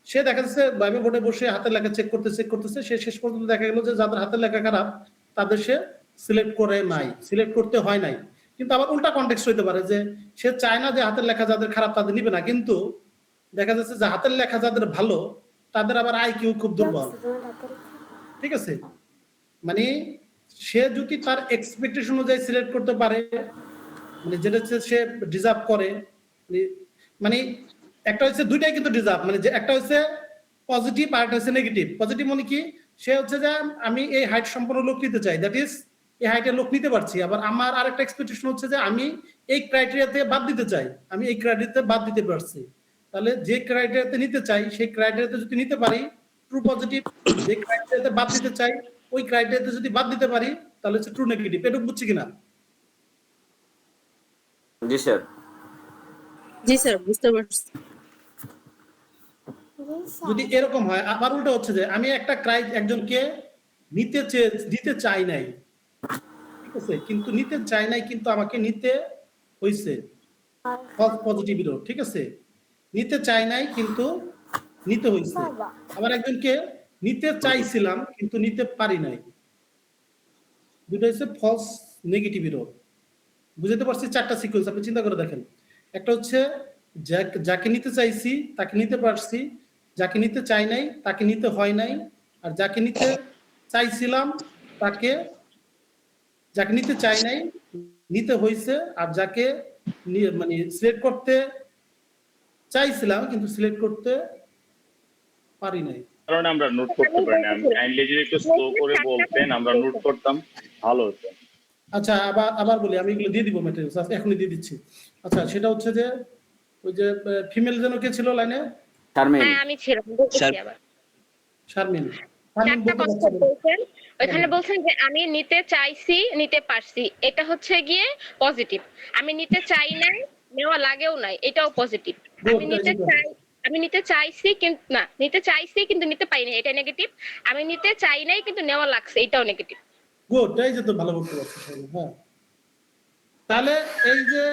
সে দেখা যাচ্ছে ভাইবা বোর্ডে বসে হাতের লেখা চেক করতেছে, সে শেষ পর্যন্ত দেখা গেল যে যাদের হাতের লেখা খারাপ তাদের সে সিলেক্ট করে নাই, সিলেক্ট করতে হয় নাই। কিন্তু আবার উল্টা কনটেক্সট হইতে পারে যে সে চায় না যে হাতের লেখা যাদের খারাপ তাদের নিবে না, কিন্তু দেখা যাচ্ছে যে হাতের লেখা যাদের ভালো তাদের আবার আইকিউ খুব দুর্বল, ঠিক আছে? মানে সে যদি তার এক্সপেকটেশন অনুযায়ী সিলেক্ট করতে পারে, মানে যেটা সে ডিজার্ভ করে, মানে একটা হচ্ছে দুইটাই কিন্তু ডিজার্ভ, মানে যে একটা হচ্ছে পজিটিভ আর একটা হচ্ছে নেগেটিভ। পজিটিভ মানে কি, সে হচ্ছে যে আমি এই হাইট সম্পন্ন লোক নিতে চাই, দ্যাট ইজ এই হাইটের লোক নিতে পারছি। আবার আমার আরেকটা এক্সপেকটেশন হচ্ছে যে আমি এই ক্রাইটেরিয়াতে বাদ দিতে চাই, আমি এই ক্রাইটেরিয়াতে বাদ দিতে পারছি। তাহলে যে ক্রাইটেরিয়াতে নিতে চাই সেই ক্রাইটেরিয়াতে যদি নিতে পারি ট্রু পজিটিভ, যে ক্রাইটেরিয়াতে বাদ দিতে চাই ওই ক্রাইটেরিয়াতে যদি বাদ দিতে পারি তাহলে হচ্ছে ট্রু নেগেটিভ। এটুকু বুঝছি কিনা? জি স্যার। জি স্যার, বুঝতে পারছি। যদি এরকম হয়, আবার উল্টো হচ্ছে যে আমি একটা একজনকে দিতে চাই নাই, ঠিক আছে, কিন্তু নিতে চাই নাই কিন্তু আমাকে নিতে হইছে, ফলস পজিটিভ এরর, ঠিক আছে? নিতে চাই নাই কিন্তু নিতে হইছে। আবার একজনকে নিতে চাইছিলাম কিন্তু নিতে পারি নাই, দুটো হচ্ছে ফলস নেগেটিভ এরর। বুঝতে পারছি 4টা সিকোয়েন্স, আপনি চিন্তা করে দেখেন। একটা হচ্ছে যাকে নিতে চাইছি তাকে নিতে পারছি, যাকে নিতে চাই নাই তাকে নিতে হয় নাই, আর যাকে নিতে চাইছিলাম যাকে নিতে চাই নাই নিতে হয়েছে, আর যাকে মানে সিলেক্ট করতে চাইছিলাম কিন্তু সিলেক্ট করতে পারি নাই। কারণ আমরা নোট করতে পারি না, আমি কাইন্ডলি যদি একটু স্লো করে বলতেন আমরা নোট করতাম, ভালো হতো। আচ্ছা, আবার বলি, আমি এগুলো দিয়ে দিব ম্যাটেরিয়ালস, এখনই দিয়ে দিচ্ছি। আচ্ছা, সেটা হচ্ছে যে ওই যে ফিমেল যেন কে ছিল লাইনে? শারমিন, হ্যাঁ আমি ছিলাম, বলতেছি আবার। শারমিন শারমিন চারটা বলতে কনসেপ্ট পারছেন। বলছেন, ওইখানে বলছেন যে আমি নিতে চাইছি, নিতে পারছি, এটা হচ্ছে গিয়ে পজিটিভ। আমি নিতে চাই নাই, নেওয়া লাগেও নাই, এটাও পজিটিভ। আমি নিতে চাই, আমি নিতে চাইছি কিন্তু না, নিতে চাইছি কিন্তু নিতে পাইনি, এটা নেগেটিভ। আমি নিতে চাই নাই কিন্তু নেওয়া লাগছে, এটাও নেগেটিভ। গুড, এই যে তো ভালো বলতে পারছেন শারমিন। হ্যাঁ, তাহলে এই যে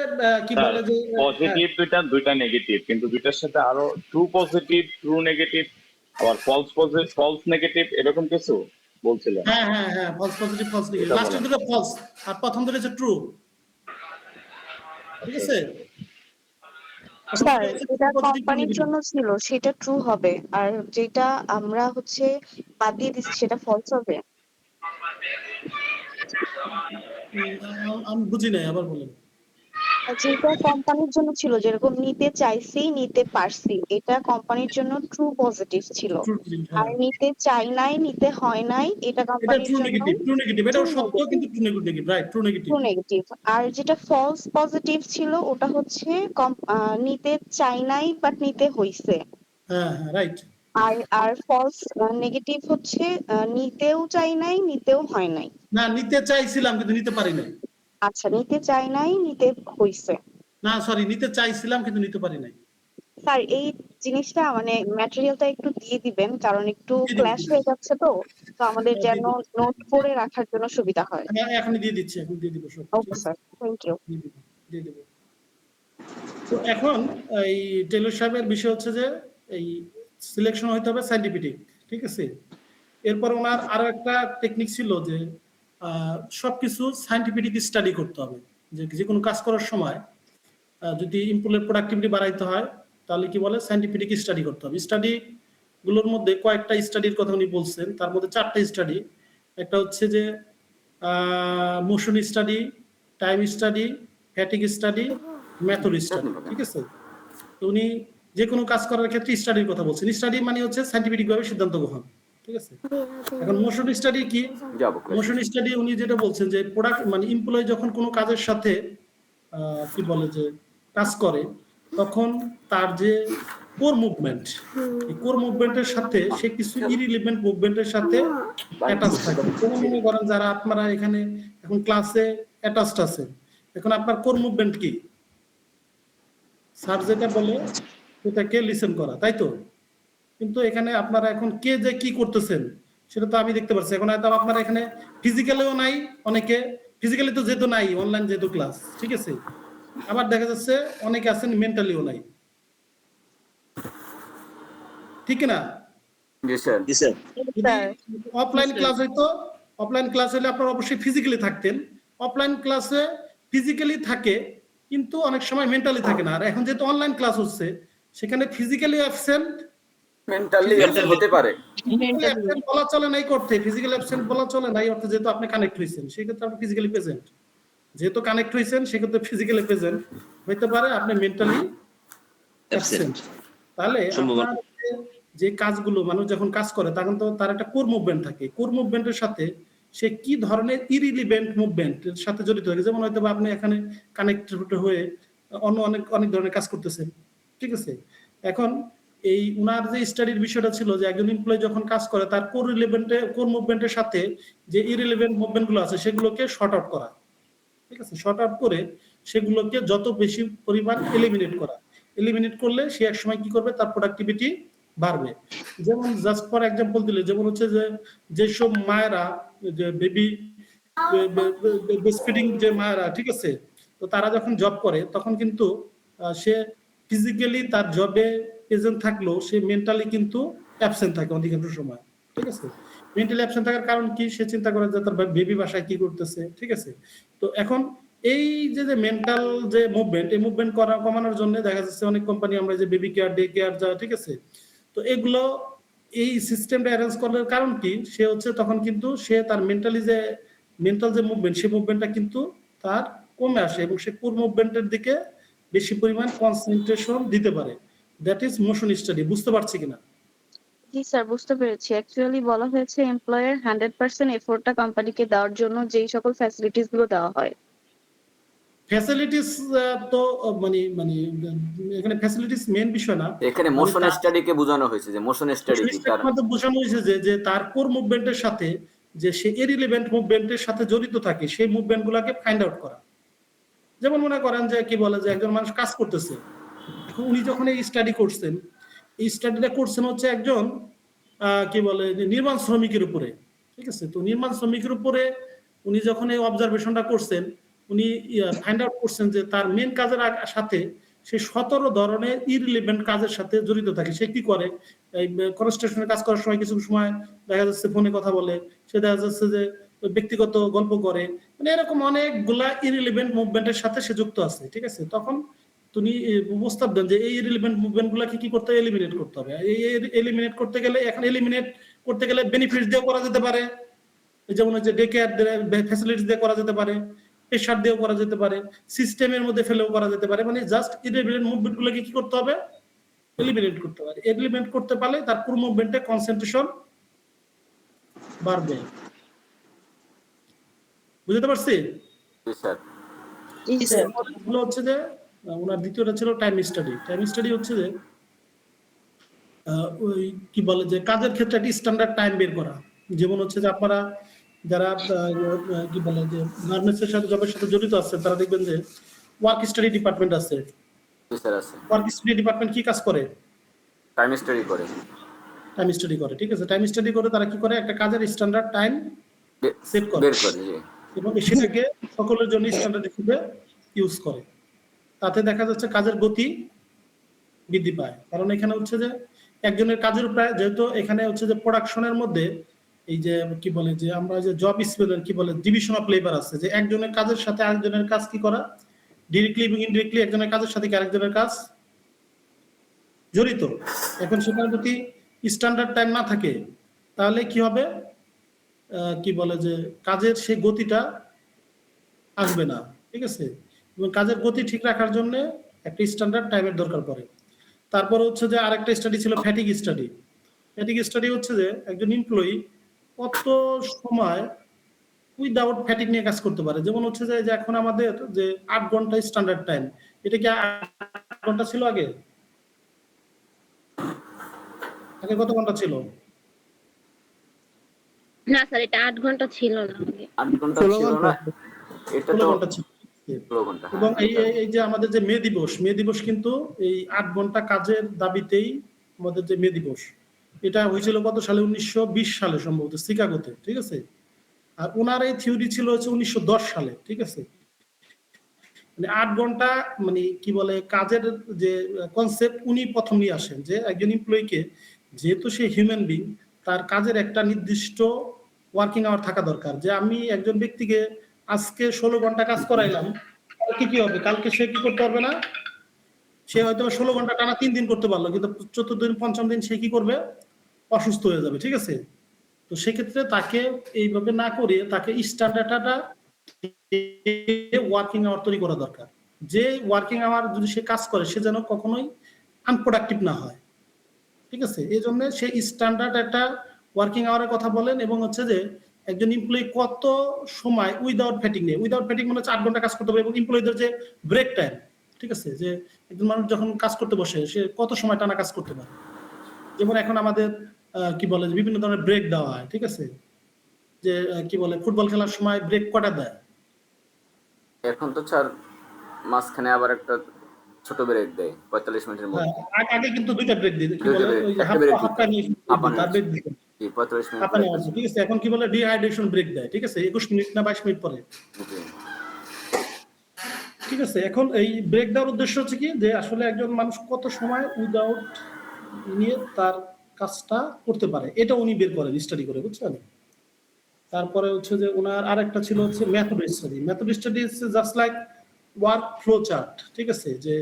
কি বলে যে পজিটিভ দুইটা নেগেটিভ, কিন্তু দুইটার সাথে আরো ট্রু পজিটিভ, ট্রু নেগেটিভ, আবার ফলস পজিটিভ, ফলস নেগেটিভ, এরকম কিছু বলছিলেন। হ্যাঁ হ্যাঁ হ্যাঁ, ফলস পজিটিভ ফলস নেগেটিভ, এটা লাস্টের বলেন। দুটো ফলস আর প্রথম দুটো হচ্ছে ট্রু, ঠিক আছে? স্যার যেটা পজিটিভ টু কোম্পানির নেগেটিভ। জন্য ছিল সেটা ট্রু হবে, আর যেটা আমরা হচ্ছে বাদ দিয়ে দিচ্ছি সেটা ফলস হবে। আমি বুঝি নাই, আবার বলেন। আর যেটা কোম্পানির জন্য ছিল, যেরকম নিতে চাইছি নিতে পারছি, এটা কোম্পানির জন্য ট্রু পজিটিভ ছিল। ট্রু আর হ্যাঁ, নিতে চাই নাই, নিতে হয় নাই, এটা এটা কোম্পানির ট্রু জন্য নেগেটিভ, ট্রু নেগেটিভ, ট্রু এটাও সত্য নেগেটিভ, কিন্তু true negative, right, true negative. True negative. আর যেটা ফলস পজিটিভ ছিল ওটা হচ্ছে নিতে চাই নাই বাট নিতে হইছে। হ্যাঁ হ্যাঁ, রাইট। আর ফলস নেগেটিভ হচ্ছে নিতেও চাই নাই, নিতেও হয় নাই। না, নিতে চাইছিলাম কিন্তু নিতে পারি নাই। আচ্ছা, নিতে চাই নাই, নিতে হইছে। না সরি, নিতে চাইছিলাম কিন্তু নিতে পারি নাই। স্যার এই জিনিসটা মানে ম্যাটেরিয়ালটা একটু দিয়ে দিবেন, কারণ একটু দিয়ে দিব, ক্ল্যাশ হয়ে যাচ্ছে তো, তো আমাদের হ্যাঁ, যেন দিয়ে দিব। নোট করে রাখার জন্য সুবিধা হয়। আমি এখনই দিয়ে দিচ্ছি, এখন দিয়ে দিব সব, ঠিক ওকে আছে? Sir, thank you. দিয়ে দিব, দিয়ে দিব। তো এখন এই টেলর সাহেবের বিষয় হচ্ছে যে এই সিলেকশন হইতে হবে সাইন্টিফিক, ঠিক আছে? এরপর ওনার আরো একটা টেকনিক ছিল যে সবকিছু সাইন্টিফিক স্টাডি করতে হবে। যে কোনো কাজ করার সময় যদি ইমপ্লয়ের প্রোডাক্টিভিটি বাড়াইতে হয় তাহলে কি বলে সাইন্টিফিক স্টাডি করতে হবে। স্টাডি গুলোর মধ্যে কয়েকটা স্টাডির কথা উনি বলছেন, তার মধ্যে 4টা স্টাডি। একটা হচ্ছে যে motion study, time study, fatigue study, method study, ঠিক আছে? তো উনি যে কোনো কাজ করার ক্ষেত্রে স্টাডির কথা বলছেন। স্টাডি মানে হচ্ছে সাইন্টিফিক ভাবে সিদ্ধান্ত গ্রহণ, ঠিক আছে? এখন মোশন স্টাডি কি? যাবো মোশন স্টাডি উনি যেটা বলছেন যে প্রোডাক্ট মানে এমপ্লয়ি যখন কোনো কাজের সাথে কি বলে যে কাজ করে, তখন তার যে কোর মুভমেন্ট, এই কোর মুভমেন্টের সাথে সে কিছু ইরিলেভেন্ট মুভমেন্টের সাথে অ্যাটাচ থাকে। যেমন মনে করেন যারা আপনারা এখানে এখন ক্লাসে অ্যাটাচড আছে, এখন আপনার কোর মুভমেন্ট কি? স্যার যেটা বলে সেটাকে লিসেন করা, তাই তো? কিন্তু এখানে আপনারা এখন কে যে কি করতেছেন সেটা তো আমি দেখতে পাচ্ছি। এখন হয়তো আপনারা এখানে ফিজিক্যালিও নাই, অনেকে ফিজিক্যালি তো যেহেতু নাই, অনলাইন যেহেতু ক্লাস, ঠিক আছে? আবার দেখা যাচ্ছে অনেকে আছেন মেন্টালিও নাই, ঠিক না? জি স্যার। যদি স্যার অফলাইন ক্লাস হইতো, অফলাইন ক্লাস হলে আপনারা অবশ্যই ফিজিক্যালি থাকতেন। অফলাইন ক্লাসে ফিজিক্যালি থাকে কিন্তু অনেক সময় মেন্টালি থাকে না। আর এখন যেহেতু অনলাইন ক্লাস হচ্ছে সেখানে ফিজিক্যালি অ্যাবসেন্ট, মেন্টালি অ্যাবসেন্ট হতে পারে। অ্যাবসেন্ট বলা চলে নাই করতে, ফিজিক্যাল অ্যাবসেন্ট বলা চলে নাই অর্থে যেহেতু আপনি কানেক্ট হয়েছেন সেক্ষেত্রে আপনি ফিজিক্যালি প্রেজেন্ট। যেহেতু কানেক্ট হয়েছেন সেক্ষেত্রে ফিজিক্যালি প্রেজেন্ট হইতে পারে, আপনি মেন্টালি অ্যাবসেন্ট। তাহলে আপনার যে কাজগুলো মানুষ যখন কাজ করে তখন তো তার একটা কোর মুভমেন্ট থাকে। কোর মুভমেন্টের সাথে সে কি ধরনের ইরিলিভেন্ট মুভমেন্টের সাথে জড়িত থাকে, যেমন হয়তো আপনি এখানে কানেক্টেড হয়ে অন্য অনেক অনেক ধরনের কাজ করতেছেন, ঠিক আছে? এখন এই উনার যে স্টাডির বিষয়টা ছিল যে একজন এমপ্লয়ি যখন কাজ করে তার কোর মুভমেন্টের সাথে যে ইরিলিভেন্ট মুভমেন্ট গুলো আছে সেগুলোকে শর্ট আউট করা, ঠিক আছে? শর্ট আউট করে সেগুলোকে যত বেশি পরিমাণ এলিমিনেট করা। এলিমিনেট করলে সে এক সময় কি করবে, তার প্রোডাক্টিভিটি বাড়বে। যেমন জাস্ট ফর এক্সাম্পল দিলে যেমন হচ্ছে যে যেসব মায়েরা যে বেবি ব্রেস্টফিডিং যে মায়েরা, ঠিক আছে, তো তারা যখন জব করে তখন কিন্তু সে ফিজিক্যালি তার জবে প্রেজেন্ট থাকলেও সে মেন্টালি কিন্তু অ্যাবসেন্ট থাকে অধিকাংশ সময়, ঠিক আছে? মেন্টালি অ্যাবসেন্ট থাকার কারণ কি? সে চিন্তা করে যে তার বেবি বাসায় কি করতেছে, ঠিক আছে? তো এখন এই যে মেন্টাল যে মুভমেন্ট, এই মুভমেন্ট কমানোর জন্য দেখা যাচ্ছে অনেক কোম্পানি আমরা যে বেবি কেয়ার, ডে কেয়ার যা, ঠিক আছে, তো এগুলো এই সিস্টেমটা অ্যারেঞ্জ করার কারণ কি? সে হচ্ছে তখন কিন্তু সে তার মেন্টাল যে মুভমেন্ট, সেই মুভমেন্টটা কিন্তু তার কমে আসে এবং সে কোর মুভমেন্টের দিকে বেশি পরিমাণ কনসেন্ট্রেশন দিতে পারে। That is motion study. বুঝতে পারছি কিনা? জি স্যার, বুঝতে পেরেছি। অ্যাকচুয়ালি বলা হয়েছে এমপ্লয়ের 100% এফোর্টটা কোম্পানিকে দেওয়ার জন্য যেই সকল ফ্যাসিলিটিস গুলো দেওয়া হয়। ফ্যাসিলিটিস তো মানে মানে এখানে ফ্যাসিলিটিস মেন বিষয় না। এখানে মোশন স্টাডিকে বোঝানো হয়েছে যে মোশন স্টাডি কি তার বোঝানো হয়েছে যে তার কোর মুভমেন্টের সাথে যে সে ইরিলেভেন্ট মুভমেন্টের সাথে জড়িত থাকে সেই মুভমেন্ট গুলাকে ফাইন্ড আউট করা। যেমন মনে করেন যে কি বলে যে একজন মানুষ কাজ করতেছে, এখন উনি যখন এই স্টাডি করছেন, এই স্টাডিটা করছেন হচ্ছে একজন কি বলে যে নির্মাণ শ্রমিকের উপরে, ঠিক আছে। তো নির্মাণ শ্রমিকের উপরে উনি যখন এই অবজারভেশনটা করছেন, উনি ফাইন্ড আউট করছেন যে তার মেন কাজের সাথে সে 17 ধরনের ইরিলেভেন্ট কাজের সাথে জড়িত থাকে। সে কি করে, এই কনস্ট্রাকশনের কাজ করার সময় কিছু সময় দেখা যাচ্ছে ফোনে কথা বলে, সে দেখা যাচ্ছে যে ব্যক্তিগত গল্প করে, মানে এরকম অনেকগুলা ইরিলেভেন্ট মুভমেন্টের সাথে সে যুক্ত আছে, ঠিক আছে। তখন তুমি প্রস্তাব দেন যে এই ইরিলেভেন্ট মুভমেন্ট গুলাকে কি করতে হবে, এলিমিনেট করতে হবে। এই এলিমিনেট করতে গেলে এখন এলিমিনেট করতে গেলে বেনিফিটস দিয়ে করা যেতে পারে, যেমন হচ্ছে ডে কেয়ার ফ্যাসিলিটিস দিয়ে করা যেতে পারে, প্রেসার দিয়েও করা যেতে পারে, সিস্টেমের মধ্যে ফেলেও করা যেতে পারে। মানে জাস্ট ইরিলেভেন্ট মুভমেন্ট গুলোকে কি করতে হবে, এলিমিনেট করতে পারে। এলিমিনেট করতে পারলে তার পুরো মুভমেন্টে কনসেন্ট্রেশন বাড়বে। বুঝতে পারছি? এগুলো হচ্ছে যে ওনার দ্বিতীয়টা ছিল টাইম স্টাডি। টাইম স্টাডি হচ্ছে যে ওই কি বলে যে কাজের ক্ষেত্রে একটা স্ট্যান্ডার্ড টাইম বের করা। যেমন হচ্ছে যে আপনারা যারা কি বলে যে গার্মেন্টসের সাথে জবের সাথে জড়িত আছেন, তারা দেখবেন যে ওয়ার্ক স্টাডি ডিপার্টমেন্ট আছে। ওয়ার্ক স্টাডি ডিপার্টমেন্ট কি কাজ করে? টাইম স্টাডি করে। টাইম স্টাডি করে, ঠিক আছে। টাইম স্টাডি করে তারা কি করে, একটা কাজের স্ট্যান্ডার্ড টাইম সেট করে এবং সেটাকে সকলের জন্য স্ট্যান্ডার্ড হিসেবে ইউজ করে। তাতে দেখা যাচ্ছে কাজের গতি বৃদ্ধি পায়। কারণ এখানে হচ্ছে যে একজনের কাজের প্রায়, যেহেতু এখানে হচ্ছে যে প্রোডাকশনের মধ্যে এই যে কি বলে যে আমরা যে জব স্পেলের কি বলে ডিভিশন অফ লেবার আছে, যে একজনের কাজের সাথে আরেকজনের কাজ কি করা, ডিরেক্টলি এবং ইনডিরেক্টলি একজনের কাজের সাথে আরেকজনের কাজ জড়িত। এখন সেখানে যদি স্ট্যান্ডার্ড টাইম না থাকে তাহলে কি হবে, কি বলে যে কাজের সেই গতিটা আসবে না, ঠিক আছে। এবং কাজের গতি ঠিক রাখার জন্য একটা স্ট্যান্ডার্ড টাইমের দরকার পড়ে। তারপর হচ্ছে যে আরেকটা স্টাডি ছিল ফ্যাটিগ স্টাডি। ফ্যাটিগ স্টাডি হচ্ছে যে একজন এমপ্লয়ি কত সময় উইদাউট ফ্যাটিগ নিয়ে কাজ করতে পারে। যেমন হচ্ছে যে এখন আমাদের যে 8 ঘন্টা স্ট্যান্ডার্ড টাইম, এটা কি 8 ঘন্টা ছিল আগে? আগে কত ঘন্টা ছিল? না স্যার, এটা 8 ঘন্টা ছিল না আগে। 8 ঘন্টা ছিল না, এটা তো 16 ঘন্টা ছিল। এবং এই যে আমাদের যে মে দিবস কিন্তু এই 8 ঘন্টা কাজের দাবিতেই আমাদের যে মে দিবস, এটা হয়েছিল কত সালে? 1920 সালে সম্ভবত শিকাগোতে, ঠিক আছে। আর ওনার এই থিওরি ছিল হচ্ছে 1910 সালে, ঠিক আছে। মানে 8 ঘন্টা মানে কি বলে কাজের যে কনসেপ্ট উনি প্রথম নিয়ে আসেন, যে একজন এমপ্লয়িকে যেহেতু সে হিউম্যান বিং, তার কাজের একটা নির্দিষ্ট ওয়ার্কিং আওয়ার থাকা দরকার। যে আমি একজন ব্যক্তিকে আজকে 16 ঘন্টা কাজ করাইলাম, কালকে কি হবে? কালকে সে কি করতে পারবে না, সে হয়তো 16 ঘন্টা টানা 3 দিন করতে পারলো, কিন্তু 4th দিন 5ম দিন সে কি করবে, অসুস্থ হয়ে যাবে, ঠিক আছে। তো সেক্ষেত্রে তাকে এইভাবে না করে তাকে স্ট্যান্ডার্ডটা ওয়ার্কিং আওয়ার তৈরি করা দরকার। যে ওয়ার্কিং আওয়ার যদি সে কাজ করে সে যেন কখনোই আনপ্রোডাক্টিভ না হয়, ঠিক আছে। এই জন্য সে স্ট্যান্ডার্ড একটা ওয়ার্কিং আওয়ারের কথা বলেন। এবং হচ্ছে যে একজন এমপ্লয়ি কত সময় উইদাউট ফ্যাটিং নেই, উইদাউট ফ্যাটিং মানে হচ্ছে 8 ঘন্টা কাজ করতে পারে। এবং এমপ্লয়ীদের যে ব্রেক টাইম, ঠিক আছে, যে একজন মানুষ যখন কাজ করতে বসে সে কত সময় টানা কাজ করতে পারে। যেমন এখন আমাদের কি বলে বিভিন্ন ধরনের ব্রেক দেওয়া হয়, ঠিক আছে। যে কি বলে ফুটবল খেলার সময় ব্রেক কটা দেয়? এখন তো স্যার মাঝখানে আবার একটা ছোট ব্রেক দেয় 45 মিনিটের মধ্যে। আগে কিন্তু দুইটা ব্রেক দিত, কি বলে ওই হাফ টাইম তার ব্রেক দিত 45 মিনিট, ঠিক আছে। এখন কি বলে ডিহাইড্রেশন ব্রেক দেয়, ঠিক আছে, 21 মিনিট না 22 মিনিট পরে, ঠিক আছে। এখন এই ব্রেক দেওয়ার উদ্দেশ্য হচ্ছে কি, যে আসলে একজন মানুষ কত সময় উইদাউট নিয়ে তার কাজটা করতে পারে, এটা উনি বের করেন স্টাডি করে, বুঝছেন। তারপরে হচ্ছে যে ওনার আরেকটা ছিল হচ্ছে মেথড স্টাডি। মেথড স্টাডি হচ্ছে just like work flow chart, ঠিক আছে, যে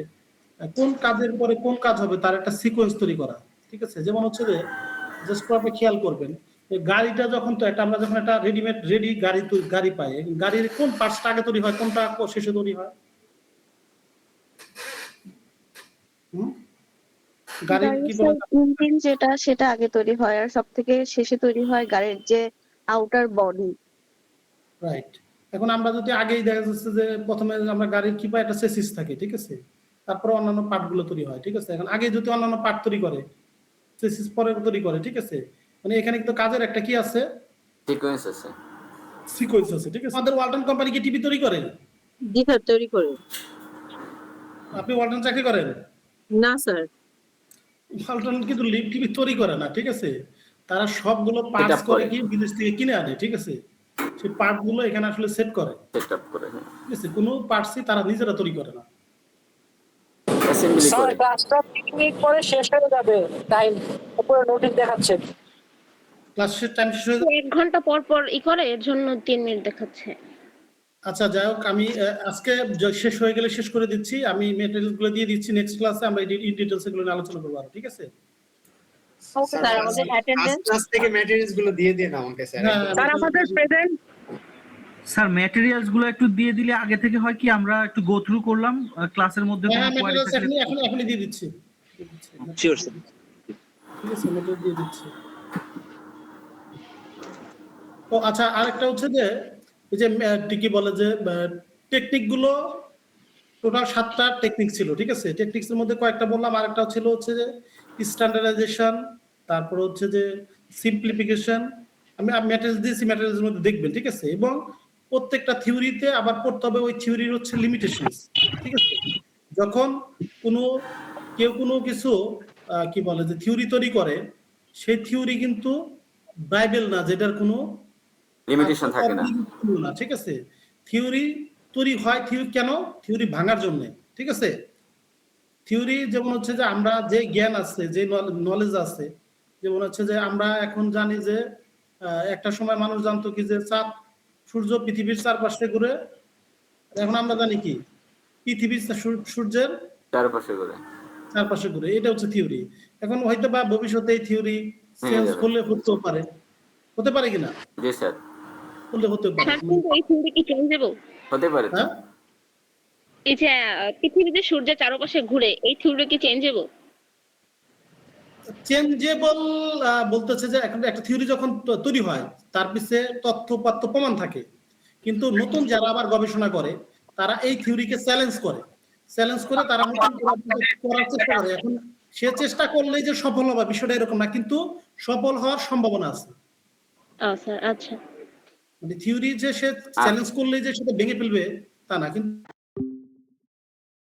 কোন কাজের পরে কোন কাজ হবে তার একটা সিকোয়েন্স তৈরি করা, ঠিক আছে। যেমন হচ্ছে যে জাস্ট আপনি খেয়াল করবেন, গাড়িটা যখন তো একটা আমরা যখন একটা রেডি গাড়ি পাই, গাড়ির কোন পার্টসটা আগে তৈরি হয়, কোনটা শেষে তৈরি হয়? গাড়ির কি বলে ইঞ্জিন যেটা সেটা আগে তৈরি হয়, আর সব থেকে শেষে তৈরি হয় গাড়ির যে আউটার বডি। রাইট। এখন আমরা যদি আগেই দেখা যাচ্ছে যে প্রথমে আমরা গাড়ির কি পাই একটা চেসিস থাকে, ঠিক আছে, তারপরে অন্যান্য পার্ট গুলো তৈরি হয়, ঠিক আছে। এখন আগে যদি অন্যান্য পার্ট তৈরি করে, চেসিস পরে তৈরি করে, ঠিক আছে, মানে এখানে কিন্তু কাজের একটা কি আছে, সিকোয়েন্স আছে। সিকোয়েন্স আছে, ঠিক আছে। আমাদের ওয়ালটন কোম্পানি কি টিভি তৈরি করে? জি স্যার, তৈরি করে। আপনি ওয়ালটন চাকরি করেন? না স্যার। ওয়ালটন কিন্তু টিভি তৈরি করে না, ঠিক আছে। তারা সবগুলো পার্টস Setup করে করে। কি বিদেশ থেকে কিনে আনে, ঠিক আছে। সেই পার্ট গুলো এখানে আসলে সেট করে, সেট আপ করে, হ্যাঁ, ঠিক আছে। কোনো পার্টসই তারা নিজেরা তৈরি করে না। অ্যাসেম্বলি স্যার করে। ক্লাসটা 3 মিনিট পরে শেষ হয়ে যাবে, টাইম উপরে নোটিশ দেখাচ্ছে। ক্লাসের টাইম শেষ হয়ে 1 ঘন্টা পর পর করে, এর জন্য 3 মিনিট দেখাচ্ছে। আচ্ছা, যাই হোক, আমি আজকে শেষ হয়ে গেলে শেষ করে দিচ্ছি। আমি ম্যাটেরিয়ালস গুলো দিয়ে দিচ্ছি, নেক্সট ক্লাসে আমরা ইন ডিটেইলস এগুলো নিয়ে আলোচনা করবো, ঠিক আছে। ওকে স্যার, আমাদের অ্যাটেন্ডেন্স ক্লাস থেকে ম্যাটেরিয়ালস গুলো দিয়ে দিন আমাকে স্যার। হ্যাঁ, স্যার আমাদের প্রেজেন্ট স্যার ম্যাটেরিয়ালস গুলো একটু দিয়ে দিলে আগে থেকে হয় কি আমরা একটু গো থ্রু করলাম, ক্লাসের মধ্যে কোনো কোয়ারি ম্যাটেরিয়ালস থাকলে এখনই দিয়ে দিচ্ছি, শিওর স্যার। ঠিক আছে, ম্যাটেরিয়াল দিয়ে দিচ্ছি। তো আচ্ছা, আরেকটা হচ্ছে যে এই যে কি বলে যে টেকনিক গুলো টোটাল 7টা টেকনিক ছিল, ঠিক আছে। টেকনিক্স এর মধ্যে কয়েকটা বললাম, আরেকটা ছিল হচ্ছে যে স্ট্যান্ডার্ডাইজেশন, তারপর হচ্ছে যে সিম্পলিফিকেশন। আমি ম্যাটেরিয়ালস দিয়েছি, ম্যাটেরিয়ালস এর মধ্যে দেখবেন, ঠিক আছে। এবং প্রত্যেকটা থিওরিতে আবার পড়তে হবে ওই থিওরির হচ্ছে লিমিটেশনস, ঠিক আছে। যখন কেউ কোনো কিছু কি বলে যে থিওরি তৈরি করে, সেই থিওরি কিন্তু বাইবেল না, যেটার কোনো লিমিটেশন থাকে না। না, ঠিক আছে। থিওরি তৈরি হয় কেন? থিওরি ভাঙার জন্য, ঠিক আছে। থিওরি যেমন হচ্ছে যে আমরা যে জ্ঞান আছে, যে নলেজ আছে, যেমন হচ্ছে যে আমরা এখন জানি যে একটা সময় মানুষ জানতো কি যে চাঁদ, সূর্য পৃথিবীর চারপাশে ঘুরে। এখন আমরা জানি কি পৃথিবী সূর্যের চারপাশে ঘুরে। এটা হচ্ছে থিওরি। এখন হয়তো বা ভবিষ্যতে এই থিওরি চেঞ্জ করলে হতে পারে কিনা? জি স্যার, হতে পারে। স্যার কিন্তু এই থিওরি কি চেঞ্জেবল? হতে পারে। হ্যাঁ, এই যে পৃথিবীতে সূর্যের চারপাশে ঘুরে, এই থিওরি কি চেঞ্জেবল? চেঞ্জেবল বলতেছে যে একটা থিওরি যখন তৈরি হয় তার পিছে তথ্যপাত্য প্রমাণ থাকে, কিন্তু নতুন যারা আবার গবেষণা করে তারা এই থিওরিকে চ্যালেঞ্জ করে তারা নতুন করার চেষ্টা করে। এখন সে চেষ্টা করলেই যে সফল হবে বিষয়টা এরকম না, কিন্তু সফল হওয়ার সম্ভাবনা আছে। স্যার আচ্ছা। মানে থিওরি যে সে চ্যালেঞ্জ করলেই যে সেটা ভেঙে ফেলবে তা না, কিন্তু